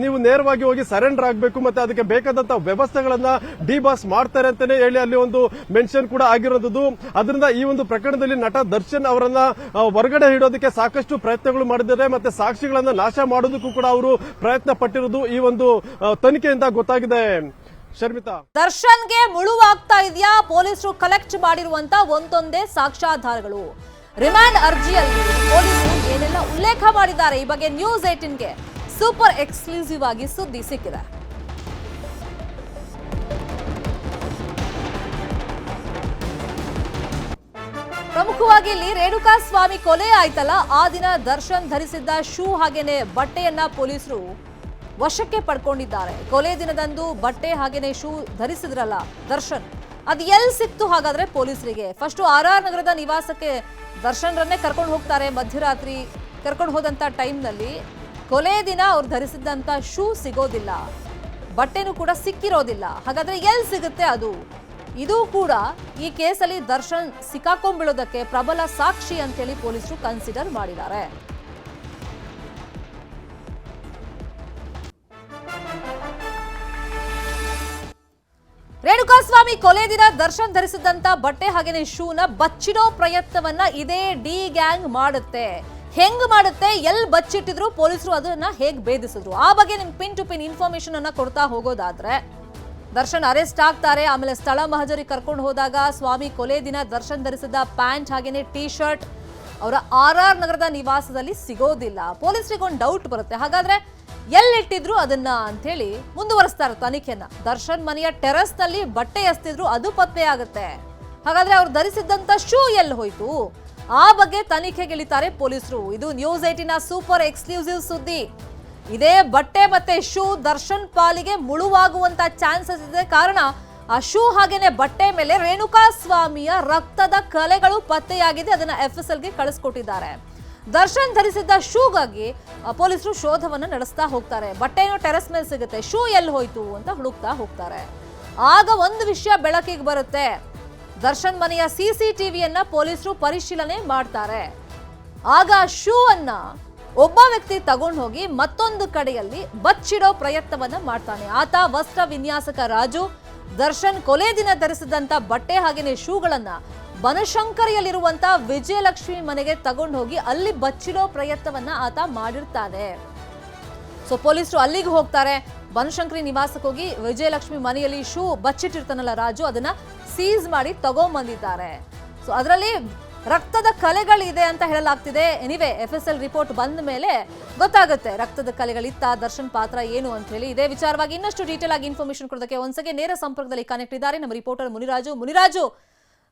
ನೀವು ನೇರವಾಗಿ ಹೋಗಿ ಸರೆಂಡರ್ ಆಗಬೇಕು ಮತ್ತೆ ಅದಕ್ಕೆ ಬೇಕಾದಂತ ವ್ಯವಸ್ಥೆಗಳನ್ನ ಡಿಬಾಸ್ ಮಾಡ್ತಾರೆ ಅಂತಾನೆ ಹೇಳಿ ಅಲ್ಲಿ ಒಂದು ಮೆನ್ಷನ್ ಕೂಡ ಆಗಿರೋದು. ಅದರಿಂದ ಈ ಒಂದು ಪ್ರಕರಣದಲ್ಲಿ ನಟ ದರ್ಶನ್ ಅವರನ್ನ ಹೊರಗಡೆ ಇಡೋದಕ್ಕೆ ಸಾಕಷ್ಟು ಪ್ರಯತ್ನಗಳು ಮಾಡಿದ್ದಾರೆ ಮತ್ತೆ ಸಾಕ್ಷಿಗಳನ್ನ ನಾಶ ಮಾಡೋದಕ್ಕೂ ಕೂಡ ಅವರು ಪ್ರಯತ್ನ ಪಟ್ಟಿರೋದು ಈ ಒಂದು ತನಿಖೆಯಿಂದ ಗೊತ್ತಾಗಿದೆ. ಶರ್ಮಿತಾ, ದರ್ಶನ್ಗೆ ಮುಳುವಾಗ್ತಾ ಇದೆಯಾ ಪೊಲೀಸರು ಕಲೆಕ್ಟ್ ಮಾಡಿರುವಂತ ಒಂದೊಂದೇ ಸಾಕ್ಷ್ಯಾಧಾರಗಳು? ರಿಮಾಂಡ್ ಅರ್ಜಿಯಲ್ಲಿ ಪೊಲೀಸರು ಏನೆಲ್ಲ ಉಲ್ಲೇಖ ಮಾಡಿದ್ದಾರೆ ಈ ಬಗ್ಗೆ ನ್ಯೂಸ್ 18ಗೆ ಸೂಪರ್ ಎಕ್ಸ್ಕ್ಲೂಸಿವ್ ಆಗಿ ಸುದ್ದಿ ಸಿಕ್ಕಿದೆ. ಪ್ರಮುಖವಾಗಿ ಇಲ್ಲಿ ರೇಣುಕಾ ಸ್ವಾಮಿ ಕೊಲೆ ಆಯ್ತಲ್ಲ, ಆ ದಿನ ದರ್ಶನ್ ಧರಿಸಿದ್ದ ಶೂ ಹಾಗೇನೆ ಬಟ್ಟೆಯನ್ನ ಪೊಲೀಸರು ವಶಕ್ಕೆ ಪಡ್ಕೊಂಡಿದ್ದಾರೆ. ಕೊಲೆ ದಿನದಂದು ಬಟ್ಟೆ ಹಾಗೇನೆ ಶೂ ಧರಿಸಿದ್ರಲ್ಲ ದರ್ಶನ್, ಅದು ಎಲ್ಲಿ ಸಿಕ್ತು ಹಾಗಾದ್ರೆ ಪೊಲೀಸರಿಗೆ? ಫಸ್ಟ್ RR ನಗರದ ನಿವಾಸಕ್ಕೆ ದರ್ಶನ್ ರನ್ನೇ ಕರ್ಕೊಂಡು ಹೋಗ್ತಾರೆ. ಮಧ್ಯರಾತ್ರಿ ಕರ್ಕೊಂಡು ಹೋದಂತ ಟೈಮ್ನಲ್ಲಿ ಕೊಲೆ ದಿನ ಅವ್ರು ಧರಿಸಿದ್ದಂತ ಶೂ ಸಿಗೋದಿಲ್ಲ, ಬಟ್ಟೆನೂ ಕೂಡ ಸಿಕ್ಕಿರೋದಿಲ್ಲ. ಹಾಗಾದ್ರೆ ಎಲ್ಲಿ ಸಿಗುತ್ತೆ ಅದು? ಇದು ಕೂಡ ಈ ಕೇಸಲ್ಲಿ ದರ್ಶನ್ ಸಿಕ್ಕಾಕೊಂಡ್ಬಿಡೋದಕ್ಕೆ ಪ್ರಬಲ ಸಾಕ್ಷಿ ಅಂತೇಳಿ ಪೊಲೀಸರು ಕನ್ಸಿಡರ್ ಮಾಡಿದ್ದಾರೆ. ರೇಣುಕಾಸ್ವಾಮಿ ಕೊಲೆ ದಿನ ದರ್ಶನ್ ಧರಿಸಿದಂತ ಬಟ್ಟೆ ಹಾಗೇನೆ ಶೂನ ಬಚ್ಚಿಡೋ ಪ್ರಯತ್ನವನ್ನ ಇದೇ ಡಿ ಗ್ಯಾಂಗ್ ಮಾಡುತ್ತೆ. ಹೆಂಗ್ ಮಾಡುತ್ತೆ, ಎಲ್ಲಿ ಬಚ್ಚಿಟ್ಟಿದ್ರು, ಪೊಲೀಸರು ಅದನ್ನ ಹೇಗ್ ಭೇದಿಸಿದ್ರು, ಆ ಬಗ್ಗೆ ನಿಮ್ ಪಿನ್ ಟು ಪಿನ್ ಇನ್ಫಾರ್ಮೇಶನ್ ಅನ್ನ ಕೊಡ್ತಾ ಹೋಗೋದಾದ್ರೆ ದರ್ಶನ್ ಅರೆಸ್ಟ್ ಆಗ್ತಾರೆ. ಆಮೇಲೆ ಸ್ಥಳ ಮಹಜರಿ ಕರ್ಕೊಂಡು ಹೋದಾಗ ಸ್ವಾಮಿ ಕೊಲೆ ದಿನ ದರ್ಶನ್ ಧರಿಸಿದ ಪ್ಯಾಂಟ್ ಹಾಗೇನೆ ಟಿ ಶರ್ಟ್ ಅವರ RR ನಗರದ ನಿವಾಸದಲ್ಲಿ ಸಿಗೋದಿಲ್ಲ. ಪೊಲೀಸರಿಗೆ ಒಂದು ಡೌಟ್ ಬರುತ್ತೆ, ಹಾಗಾದ್ರೆ ಎಲ್ಲಿಟ್ಟಿದ್ರು ಅದನ್ನ ಅಂತ ಹೇಳಿ ಮುಂದುವರಿಸ್ತಾರೆ ತನಿಖೆನ. ದರ್ಶನ್ ಮನೆಯ ಟೆರಸ್ ನಲ್ಲಿ ಬಟ್ಟೆ ಎಸ್ತಿದ್ರು, ಅದು ಪತ್ತೆ ಆಗುತ್ತೆ. ಹಾಗಾದ್ರೆ ಅವ್ರು ಧರಿಸಿದ್ದಂತ ಶೂ ಎಲ್ಲಿ ಹೋಯ್ತು, ಆ ಬಗ್ಗೆ ತನಿಖೆಗಿಳಿತಾರೆ ಪೊಲೀಸರು. ಇದು ನ್ಯೂಸ್ 18ನ ಸೂಪರ್ ಎಕ್ಸ್ಕ್ಲೂಸಿವ್ ಸುದ್ದಿ. ಇದೇ ಬಟ್ಟೆ ಮತ್ತೆ ಶೂ ದರ್ಶನ್ ಪಾಲಿಗೆ ಮುಳುವಾಗುವಂತ ಚಾನ್ಸಸ್ ಇದೆ. ಕಾರಣ ಆ ಶೂ ಹಾಗೇನೆ ಬಟ್ಟೆ ಮೇಲೆ ರೇಣುಕಾ ಸ್ವಾಮಿಯ ರಕ್ತದ ಕಲೆಗಳು ಪತ್ತೆಯಾಗಿದೆ. ಅದನ್ನ FSLಗೆ ಕಳಿಸ್ಕೊಟ್ಟಿದ್ದಾರೆ. ದರ್ಶನ್ ಧರಿಸಿದ್ದ ಶೂಗಾಗಿ ಪೊಲೀಸರು ಶೋಧವನ್ನ ನಡೆಸ್ತಾ ಹೋಗ್ತಾರೆ. ಬಟ್ಟೆನೋ ಟೆರಸ್ ಮೇಲೆ ಸಿಗುತ್ತೆ, ಶೂ ಎಲ್ಲಿ ಹೋಯ್ತು ಅಂತ ಹುಡುಕ್ತಾ ಹೋಗ್ತಾರೆ. ಆಗ ಒಂದು ವಿಷಯ ಬೆಳಕಿಗೆ ಬರುತ್ತೆ. ದರ್ಶನ್ ಮನೆಯ CCTVಯನ್ನ ಪೊಲೀಸರು ಪರಿಶೀಲನೆ ಮಾಡ್ತಾರೆ. ಆಗ ಶೂ ಅನ್ನ ಒಬ್ಬ ವ್ಯಕ್ತಿ ತಗೊಂಡು ಹೋಗಿ ಮತ್ತೊಂದು ಕಡೆಯಲ್ಲಿ ಬಚ್ಚಿಡೋ ಪ್ರಯತ್ನವನ್ನ ಮಾಡ್ತಾನೆ. ಆತ ವಸ್ತ್ರ ವಿನ್ಯಾಸಕ ರಾಜು ದರ್ಶನ್ ಕೊಲೆ ದಿನ ಧರಿಸಿದಂತ ಬಟ್ಟೆ ಹಾಗೇನೆ ಶೂಗಳನ್ನ ಬನಶಂಕರಿಯಲ್ಲಿರುವಂತ ವಿಜಯಲಕ್ಷ್ಮಿ ಮನೆಗೆ ತಗೊಂಡು ಹೋಗಿ ಅಲ್ಲಿ ಬಚ್ಚಿಡೋ ಪ್ರಯತ್ನವನ್ನ ಆತ ಮಾಡಿರ್ತಾನೆ. ಸೊ ಪೊಲೀಸರು ಅಲ್ಲಿಗೆ ಹೋಗ್ತಾರೆ. ಬನಶಂಕರಿ ನಿವಾಸಕ್ಕೆ ಹೋಗಿ ವಿಜಯಲಕ್ಷ್ಮಿ ಮನೆಯಲ್ಲಿ ಶೂ ಬಚ್ಚಿಟ್ಟಿರ್ತಾನಲ್ಲ ರಾಜು, ಅದನ್ನ ಸೀಸ್ ಮಾಡಿ ತಗೊಂಡ್ಬಂದಿದ್ದಾರೆ. ಸೊ ಅದರಲ್ಲಿ ರಕ್ತದ ಕಲೆಗಳಿದೆ ಅಂತ ಹೇಳಲಾಗ್ತಿದೆ. ಎನಿವೆ FSL ರಿಪೋರ್ಟ್ ಬಂದ ಮೇಲೆ ಗೊತ್ತಾಗುತ್ತೆ ರಕ್ತದ ಕಲೆಗಳಿತ್ತ, ದರ್ಶನ್ ಪಾತ್ರ ಏನು ಅಂತ ಹೇಳಿ. ಇದೇ ವಿಚಾರವಾಗಿ ಇನ್ನಷ್ಟು ಡೀಟೇಲ್ ಆಗಿ ಇನ್ಫಾರ್ಮೇಶನ್ ಕೊಡೋದಕ್ಕೆ ಒಂದ್ಸಗೆ ನೇರ ಸಂಪರ್ಕದಲ್ಲಿ ಕನೆಕ್ಟ್ ಇದ್ದಾರೆ ನಮ್ಮ ರಿಪೋರ್ಟರ್ ಮುನಿರಾಜು.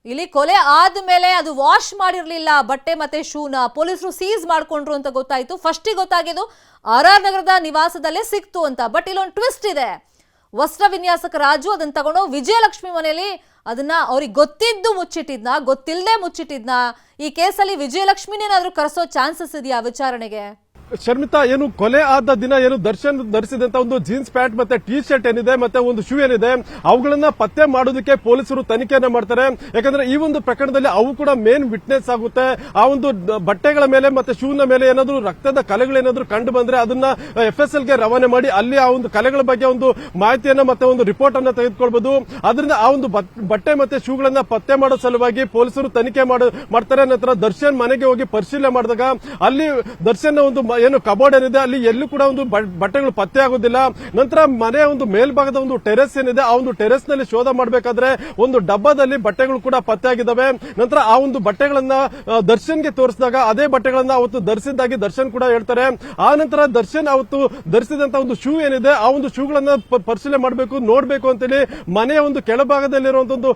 ಇಲ್ಲಿ ಕೊಲೆ ಆದ್ಮೇಲೆ ಅದು ವಾಶ್ ಮಾಡಿರ್ಲಿಲ್ಲ ಬಟ್ಟೆ ಮತ್ತೆ ಶೂನ, ಪೊಲೀಸರು ಸೀಸ್ ಮಾಡ್ಕೊಂಡ್ರು ಅಂತ ಗೊತ್ತಾಯ್ತು. ಫಸ್ಟಿಗೆ ಗೊತ್ತಾಗಿದ್ದು RR ನಗರದ ನಿವಾಸದಲ್ಲೇ ಸಿಕ್ತು ಅಂತ. ಬಟ್ ಇಲ್ಲೊಂದು ಟ್ವಿಸ್ಟ್ ಇದೆ. ವಸ್ತ್ರ ವಿನ್ಯಾಸಕ ರಾಜು ಅದನ್ನ ತಗೊಂಡು ವಿಜಯಲಕ್ಷ್ಮಿ ಮನೆಯಲ್ಲಿ ಅದನ್ನ ಅವ್ರಿಗೆ ಗೊತ್ತಿದ್ದು ಮುಚ್ಚಿಟ್ಟಿದ್ನ, ಗೊತ್ತಿಲ್ಲದೆ ಮುಚ್ಚಿಟ್ಟಿದ್ನ? ಈ ಕೇಸಲ್ಲಿ ವಿಜಯಲಕ್ಷ್ಮಿನೇನಾದ್ರೂ ಕರೆಸೋ ಚಾನ್ಸಸ್ ಇದೆಯಾ ವಿಚಾರಣೆಗೆ? ಶರ್ಮಿತಾ, ಏನು ಕೊಲೆ ಆದ ದಿನ ಏನು ದರ್ಶನ್ ಧರಿಸಿದಂತ ಒಂದು ಜೀನ್ಸ್ ಪ್ಯಾಂಟ್ ಮತ್ತೆ ಟಿ ಶರ್ಟ್ ಏನಿದೆ ಮತ್ತೆ ಒಂದು ಶೂ ಏನಿದೆ ಅವುಗಳನ್ನ ಪತ್ತೆ ಮಾಡೋದಕ್ಕೆ ಪೊಲೀಸರು ತನಿಖೆಯನ್ನ ಮಾಡ್ತಾರೆ. ಯಾಕಂದ್ರೆ ಈ ಒಂದು ಪ್ರಕರಣದಲ್ಲಿ ಅವು ಕೂಡ ಮೇನ್ ವಿಟ್ನೆಸ್ ಆಗುತ್ತೆ. ಆ ಒಂದು ಬಟ್ಟೆಗಳ ಮೇಲೆ ಮತ್ತೆ ಶೂನ ಮೇಲೆ ಏನಾದ್ರು ರಕ್ತದ ಕಲೆಗಳೇನಾದ್ರೂ ಕಂಡು ಬಂದ್ರೆ ಅದನ್ನ FSLಗೆ ರವಾನೆ ಮಾಡಿ ಅಲ್ಲಿ ಆ ಒಂದು ಕಲೆಗಳ ಬಗ್ಗೆ ಒಂದು ಮಾಹಿತಿಯನ್ನ ಮತ್ತೆ ಒಂದು ರಿಪೋರ್ಟ್ ಅನ್ನ ತೆಗೆದುಕೊಳ್ಬಹುದು. ಅದರಿಂದ ಆ ಒಂದು ಬಟ್ಟೆ ಮತ್ತೆ ಶೂಗಳನ್ನ ಪತ್ತೆ ಮಾಡೋ ಸಲುವಾಗಿ ಪೊಲೀಸರು ತನಿಖೆ ಮಾಡ್ತಾರೆ. ನಂತರ ದರ್ಶನ್ ಮನೆಗೆ ಹೋಗಿ ಪರಿಶೀಲನೆ ಮಾಡಿದಾಗ ಅಲ್ಲಿ ದರ್ಶನ್ ಒಂದು ಏನು ಕಬೋರ್ಡ್ ಏನಿದೆ ಅಲ್ಲಿ ಎಲ್ಲೂ ಕೂಡ ಒಂದು ಬಟ್ಟೆಗಳು ಪತ್ತೆ ಆಗೋದಿಲ್ಲ. ನಂತರ ಮನೆಯ ಒಂದು ಮೇಲ್ಭಾಗದ ಒಂದು ಟೆರೆಸ್ ಏನಿದೆ ಆ ಒಂದು ಟೆರೆಸ್ ನಲ್ಲಿ ಶೋಧ ಮಾಡಬೇಕಾದ್ರೆ ಒಂದು ಡಬ್ಬದಲ್ಲಿ ಬಟ್ಟೆಗಳು ಕೂಡ ಪತ್ತೆ ಆಗಿದ್ದಾವೆ. ನಂತರ ಆ ಒಂದು ಬಟ್ಟೆಗಳನ್ನ ದರ್ಶನ್ಗೆ ತೋರಿಸಿದಾಗ ಅದೇ ಬಟ್ಟೆಗಳನ್ನ ಅವತ್ತು ಧರಿಸಿದ್ದಾಗಿ ದರ್ಶನ್ ಕೂಡ ಹೇಳ್ತಾರೆ. ಆ ನಂತರ ದರ್ಶನ್ ಅವತ್ತು ಧರಿಸಿದಂತ ಒಂದು ಶೂ ಏನಿದೆ ಆ ಒಂದು ಶೂಗಳನ್ನ ಪರಿಶೀಲನೆ ಮಾಡಬೇಕು, ನೋಡ್ಬೇಕು ಅಂತೇಳಿ ಮನೆಯ ಒಂದು ಕೆಳಭಾಗದಲ್ಲಿರುವಂತಹ ಒಂದು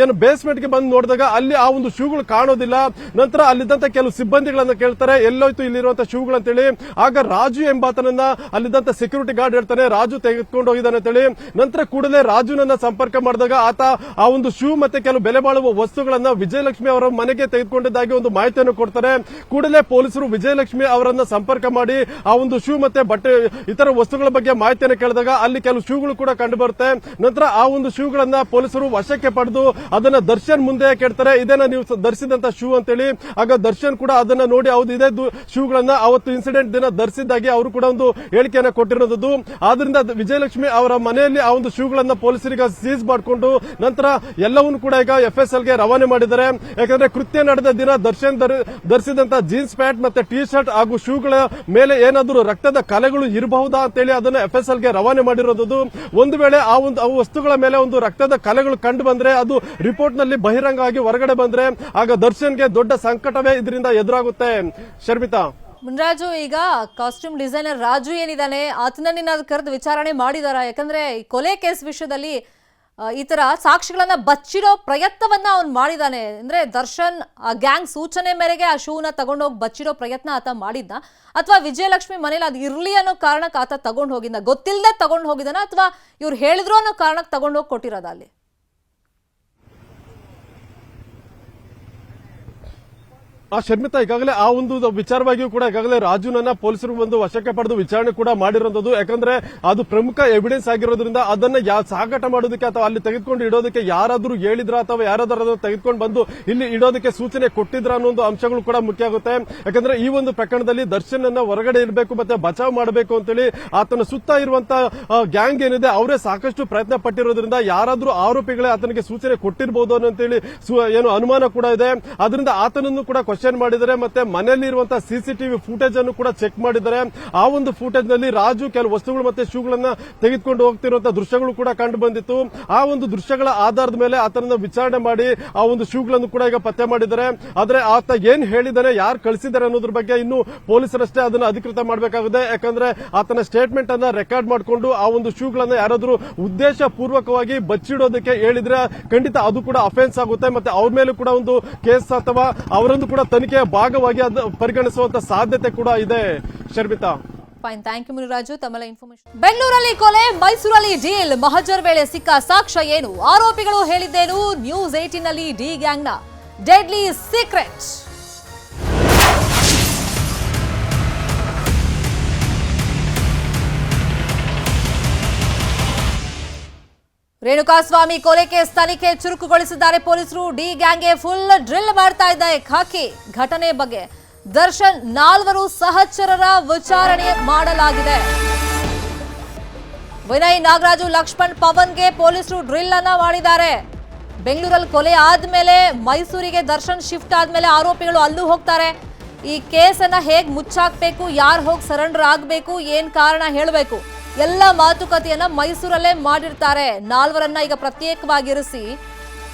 ಏನು ಬೇಸ್ಮೆಂಟ್ ಗೆ ಬಂದು ನೋಡಿದಾಗ ಅಲ್ಲಿ ಆ ಒಂದು ಶೂಗಳು ಕಾಣೋದಿಲ್ಲ. ನಂತರ ಅಲ್ಲಿದ್ದಂತ ಕೆಲವು ಸಿಬ್ಬಂದಿಗಳನ್ನ ಕೇಳ್ತಾರೆ, ಎಲ್ಲೋಯ್ತು ಇಲ್ಲಿರುವಂತಹ ಶೂಗಳು ಅಂತೇಳಿ. ಆಗ ರಾಜು ಎಂಬಾತನನ್ನ ಅಲ್ಲಿದ್ದಂತ ಸೆಕ್ಯೂರಿಟಿ ಗಾರ್ಡ್ ಹೇಳ್ತಾನೆ ರಾಜು ತೆಗೆದುಕೊಂಡು ಹೋಗಿದ್ದಾನೆ ಅಂತೇಳಿ. ನಂತರ ಕೂಡಲೇ ರಾಜುನನ್ನ ಸಂಪರ್ಕ ಮಾಡಿದಾಗ ಆತ ಆ ಒಂದು ಶೂ ಮತ್ತೆ ಕೆಲವು ಬೆಲೆ ಬಾಳುವ ವಸ್ತುಗಳನ್ನ ವಿಜಯಲಕ್ಷ್ಮಿ ಅವರ ಮನೆಗೆ ತೆಗೆದುಕೊಂಡಿದ್ದಾಗಿ ಒಂದು ಮಾಹಿತಿಯನ್ನು ಕೊಡ್ತಾರೆ. ಕೂಡಲೇ ಪೊಲೀಸರು ವಿಜಯಲಕ್ಷ್ಮಿ ಅವರನ್ನ ಸಂಪರ್ಕ ಮಾಡಿ ಆ ಒಂದು ಶೂ ಮತ್ತೆ ಬಟ್ಟೆ ಇತರ ವಸ್ತುಗಳ ಬಗ್ಗೆ ಮಾಹಿತಿಯನ್ನು ಕೇಳಿದಾಗ ಅಲ್ಲಿ ಕೆಲವು ಶೂಗಳು ಕೂಡ ಕಂಡು ಬರುತ್ತೆ. ನಂತರ ಆ ಒಂದು ಶೂಗಳನ್ನ ಪೊಲೀಸರು ವಶಕ್ಕೆ ಪಡೆದು ಅದನ್ನ ದರ್ಶನ್ ಮುಂದೆ ಕೇಳ್ತಾರೆ, ಇದೇನ ನೀವು ಧರಿಸಿದಂತ ಶೂ ಅಂತೇಳಿ. ಆಗ ದರ್ಶನ್ ಕೂಡ ಅದನ್ನ ನೋಡಿ ಹೌದು ಇದೇ ಶೂಗಳನ್ನ ಅವತ್ತು ಇನ್ಸಿಡೆಂಟ್ ದಿನ ಧರಿಸಿದ್ದಾಗಿ ಅವರು ಕೂಡ ಒಂದು ಹೇಳಿಕೆಯನ್ನು ಕೊಟ್ಟಿರೋದು. ಆದ್ರಿಂದ ವಿಜಯಲಕ್ಷ್ಮಿ ಅವರ ಮನೆಯಲ್ಲಿ ಆ ಒಂದು ಶೂಗಳನ್ನ ಪೊಲೀಸರಿಗೆ ಸೀಸ್ ಮಾಡಿಕೊಂಡು ನಂತರ ಎಲ್ಲವನ್ನೂ ಕೂಡ ಈಗ FSL ಗೆ ರವಾನೆ ಮಾಡಿದ್ದಾರೆ. ಯಾಕಂದ್ರೆ ಕೃತ್ಯ ನಡೆದ ದಿನ ದರ್ಶನ್ ಧರಿಸಿದಂತ ಜೀನ್ಸ್ ಪ್ಯಾಂಟ್ ಮತ್ತೆ ಟಿ ಶರ್ಟ್ ಹಾಗೂ ಶೂಗಳ ಮೇಲೆ ಏನಾದರೂ ರಕ್ತದ ಕಲೆಗಳು ಇರಬಹುದಾ ಅಂತೇಳಿ ಅದನ್ನ FSL ಗೆ ರವಾನೆ ಮಾಡಿರೋದು. ಒಂದು ವೇಳೆ ಆ ಒಂದು ವಸ್ತುಗಳ ಮೇಲೆ ಒಂದು ರಕ್ತದ ಕಲೆಗಳು ಕಂಡು ಬಂದ್ರೆ ಅದು ರಿಪೋರ್ಟ್ ನಲ್ಲಿ ಬಹಿರಂಗ ಆಗಿ ಹೊರಗಡೆ ಬಂದ್ರೆ ಆಗ ದರ್ಶನ್ಗೆ ದೊಡ್ಡ ಸಂಕಟವೇ ಇದರಿಂದ ಎದುರಾಗುತ್ತೆ. ಶರ್ಮಿತಾ, ಮುನ್ರಾಜು, ಈಗ ಕಾಸ್ಟ್ಯೂಮ್ ಡಿಸೈನರ್ ರಾಜು ಏನಿದ್ದಾನೆ ಆತನನ್ನ ಕರೆದು ವಿಚಾರಣೆ ಮಾಡಿದಾರ? ಯಾಕಂದ್ರೆ ಈ ಕೊಲೆ ಕೇಸ್ ವಿಷಯದಲ್ಲಿ ಈ ತರ ಸಾಕ್ಷಿಗಳನ್ನ ಬಚ್ಚಿಡೋ ಪ್ರಯತ್ನವನ್ನ ಅವ್ನು ಮಾಡಿದಾನೆ. ಅಂದ್ರೆ ದರ್ಶನ್ ಆ ಗ್ಯಾಂಗ್ ಸೂಚನೆ ಮೇರೆಗೆ ಆ ಶೂನ ತಗೊಂಡೋಗಿ ಬಚ್ಚಿಡೋ ಪ್ರಯತ್ನ ಆತ ಮಾಡಿದ್ನ, ಅಥವಾ ವಿಜಯಲಕ್ಷ್ಮಿ ಮನೇಲಿ ಅದು ಇರ್ಲಿ ಅನ್ನೋ ಕಾರಣಕ್ಕೆ ಆತ ತಗೊಂಡು ಹೋಗಿದ್ದ, ಗೊತ್ತಿಲ್ಲದೆ ತಗೊಂಡು ಹೋಗಿದ್ದಾನ, ಅಥವಾ ಇವ್ರು ಹೇಳಿದ್ರು ಅನ್ನೋ ಕಾರಣಕ್ಕೆ ತಗೊಂಡೋಗಿ ಕೊಟ್ಟಿರೋದ ಅಲ್ಲಿ? ಶರ್ಮಿತಾ, ಈಗಾಗಲೇ ಆ ಒಂದು ವಿಚಾರವಾಗಿಯೂ ಕೂಡ ಈಗಾಗಲೇ ರಾಜುನನ್ನ ಪೊಲೀಸರು ಒಂದು ವಶಕ್ಕೆ ಪಡೆದು ವಿಚಾರಣೆ ಕೂಡ ಮಾಡಿರೋದು. ಯಾಕಂದ್ರೆ ಅದು ಪ್ರಮುಖ ಎವಿಡೆನ್ಸ್ ಆಗಿರೋದ್ರಿಂದ ಅದನ್ನ ಸಾಗಾಟ ಮಾಡೋದಕ್ಕೆ ಅಥವಾ ಅಲ್ಲಿ ತೆಗೆದುಕೊಂಡು ಇಡೋದಕ್ಕೆ ಯಾರಾದ್ರೂ ಹೇಳಿದ್ರ ಅಥವಾ ಯಾರಾದ್ರೂ ಅದನ್ನು ತೆಗೆದುಕೊಂಡು ಬಂದು ಇಲ್ಲಿ ಇಡೋದಕ್ಕೆ ಸೂಚನೆ ಕೊಟ್ಟಿದ್ರ ಅನ್ನೋ ಒಂದು ಅಂಶಗಳು ಕೂಡ ಮುಖ್ಯ ಆಗುತ್ತೆ. ಯಾಕಂದ್ರೆ ಈ ಒಂದು ಪ್ರಕರಣದಲ್ಲಿ ದರ್ಶನ್ ಅನ್ನ ಹೊರಗಡೆ ಇರಬೇಕು ಮತ್ತೆ ಬಚಾವ್ ಮಾಡಬೇಕು ಅಂತೇಳಿ ಆತನ ಸುತ್ತ ಇರುವಂತಹ ಗ್ಯಾಂಗ್ ಏನಿದೆ ಅವರೇ ಸಾಕಷ್ಟು ಪ್ರಯತ್ನ ಪಟ್ಟಿರೋದ್ರಿಂದ ಯಾರಾದ್ರೂ ಆರೋಪಿಗಳೇ ಆತನಿಗೆ ಸೂಚನೆ ಕೊಟ್ಟಿರಬಹುದು ಅನ್ನೋಂತೇಳಿ ಏನು ಅನುಮಾನ ಕೂಡ ಇದೆ. ಅದರಿಂದ ಆತನನ್ನು ಕೂಡ ಕ್ವಶನ್ ಮಾಡಿದ್ದಾರೆ. ಮತ್ತೆ ಮನೆಯಲ್ಲಿ ಇರುವಂತಹ ಸಿಸಿಟಿವಿ ಫುಟೇಜ್ ಅನ್ನು ಕೂಡ ಚೆಕ್ ಮಾಡಿದ್ದಾರೆ. ಆ ಒಂದು ಫುಟೇಜ್ ನಲ್ಲಿ ರಾಜು ಕೆಲವು ವಸ್ತುಗಳು ಮತ್ತೆ ಶೂಗಳನ್ನ ತೆಗೆದುಕೊಂಡು ಹೋಗ್ತಿರುವಂತಹ ದೃಶ್ಯಗಳು ಕೂಡ ಕಂಡು ಬಂದಿತ್ತು. ಆ ಒಂದು ದೃಶ್ಯಗಳ ಆಧಾರದ ಮೇಲೆ ಆತನನ್ನ ವಿಚಾರಣೆ ಮಾಡಿ ಆ ಒಂದು ಶೂಗಳನ್ನು ಕೂಡ ಈಗ ಪತ್ತೆ ಮಾಡಿದ್ದಾರೆ. ಆದ್ರೆ ಆತ ಏನ್ ಹೇಳಿದಾನೆ, ಯಾರು ಕಳಿಸಿದ್ದಾರೆ ಅನ್ನೋದ್ರ ಬಗ್ಗೆ ಇನ್ನು ಪೊಲೀಸರಷ್ಟೇ ಅದನ್ನ ಅಧಿಕೃತ ಮಾಡಬೇಕಾಗಿದೆ. ಯಾಕಂದ್ರೆ ಆತನ ಸ್ಟೇಟ್ಮೆಂಟ್ ಅನ್ನ ರೆಕಾರ್ಡ್ ಮಾಡಿಕೊಂಡು ಆ ಒಂದು ಶೂಗಳನ್ನ ಯಾರಾದ್ರೂ ಉದ್ದೇಶ ಪೂರ್ವಕವಾಗಿ ಬಚ್ಚಿಡೋದಕ್ಕೆ ಹೇಳಿದ್ರೆ ಖಂಡಿತ ಅದು ಕೂಡ ಅಫೆನ್ಸ್ ಆಗುತ್ತೆ. ಮತ್ತೆ ಅವ್ರ ಮೇಲೆ ಕೂಡ ಒಂದು ಕೇಸ್ ಅಥವಾ ಅವರನ್ನು ಕೂಡ ತನಿಖೆಯ ಭಾಗವಾಗಿ ಪರಿಗಣಿಸುವಂತ ಸಾಧ್ಯತೆ ಕೂಡ ಇದೆ. Sharmita, fine, thank you Muniraju ತಮ್ಮೆಲ್ಲ ಇನ್ಫಾರ್ಮೇಶನ್. ಬೆಂಗಳೂರಲ್ಲಿ ಕೊಲೆ, ಮೈಸೂರಲ್ಲಿ ಡೀಲ್, ಮಹಜರ್ ವೇಳೆ ಸಿಕ್ಕ ಸಾಕ್ಷ್ಯ ಏನು, ಆರೋಪಿಗಳು ಹೇಳಿದ್ದೇನು, ನ್ಯೂಸ್ 18 ನಲ್ಲಿ ಡಿ ಗ್ಯಾಂಗ್ನ ಡೆಡ್ಲಿ ಸೀಕ್ರೆಟ್. ರೇಣುಕಾಸ್ವಾಮಿ ಕೊಲೆ ಕೇಸ್ ತನಿಖೆ ಚುರುಕುಗೊಳಿಸಿದ್ದಾರೆ ಪೊಲೀಸರು. ಡಿ ಗ್ಯಾಂಗ್ಗೆ ಫುಲ್ ಡ್ರಿಲ್ ಮಾಡ್ತಾ ಇದ್ದಾರೆ ಖಾಕಿ. ಘಟನೆ ಬಗ್ಗೆ ದರ್ಶನ್ 4 ಸಹಚರರ ವಿಚಾರಣೆ ಮಾಡಲಾಗಿದೆ. ವಿನಯ್, ನಾಗರಾಜು, ಲಕ್ಷ್ಮಣ್, ಪವನ್ಗೆ ಪೊಲೀಸರು ಡ್ರಿಲ್ ಅನ್ನ ಮಾಡಿದ್ದಾರೆ. ಬೆಂಗಳೂರಲ್ಲಿ ಕೊಲೆ ಆದ್ಮೇಲೆ ಮೈಸೂರಿಗೆ ದರ್ಶನ್ ಶಿಫ್ಟ್ ಆದ್ಮೇಲೆ ಆರೋಪಿಗಳು ಅಲ್ಲೂ ಹೋಗ್ತಾರೆ. ಈ ಕೇಸನ್ನ ಹೇಗ್ ಮುಚ್ಚಾಕ್ಬೇಕು, ಯಾರು ಹೋಗಿ ಸರೆಂಡರ್ ಆಗ್ಬೇಕು, ಏನ್ ಕಾರಣ ಹೇಳಬೇಕು, ಎಲ್ಲ ಮಾತುಕತೆಯನ್ನ ಮೈಸೂರಲ್ಲೇ ಮಾಡಿರ್ತಾರೆ. 4ರನ್ನ ಈಗ ಪ್ರತ್ಯೇಕವಾಗಿರಿಸಿ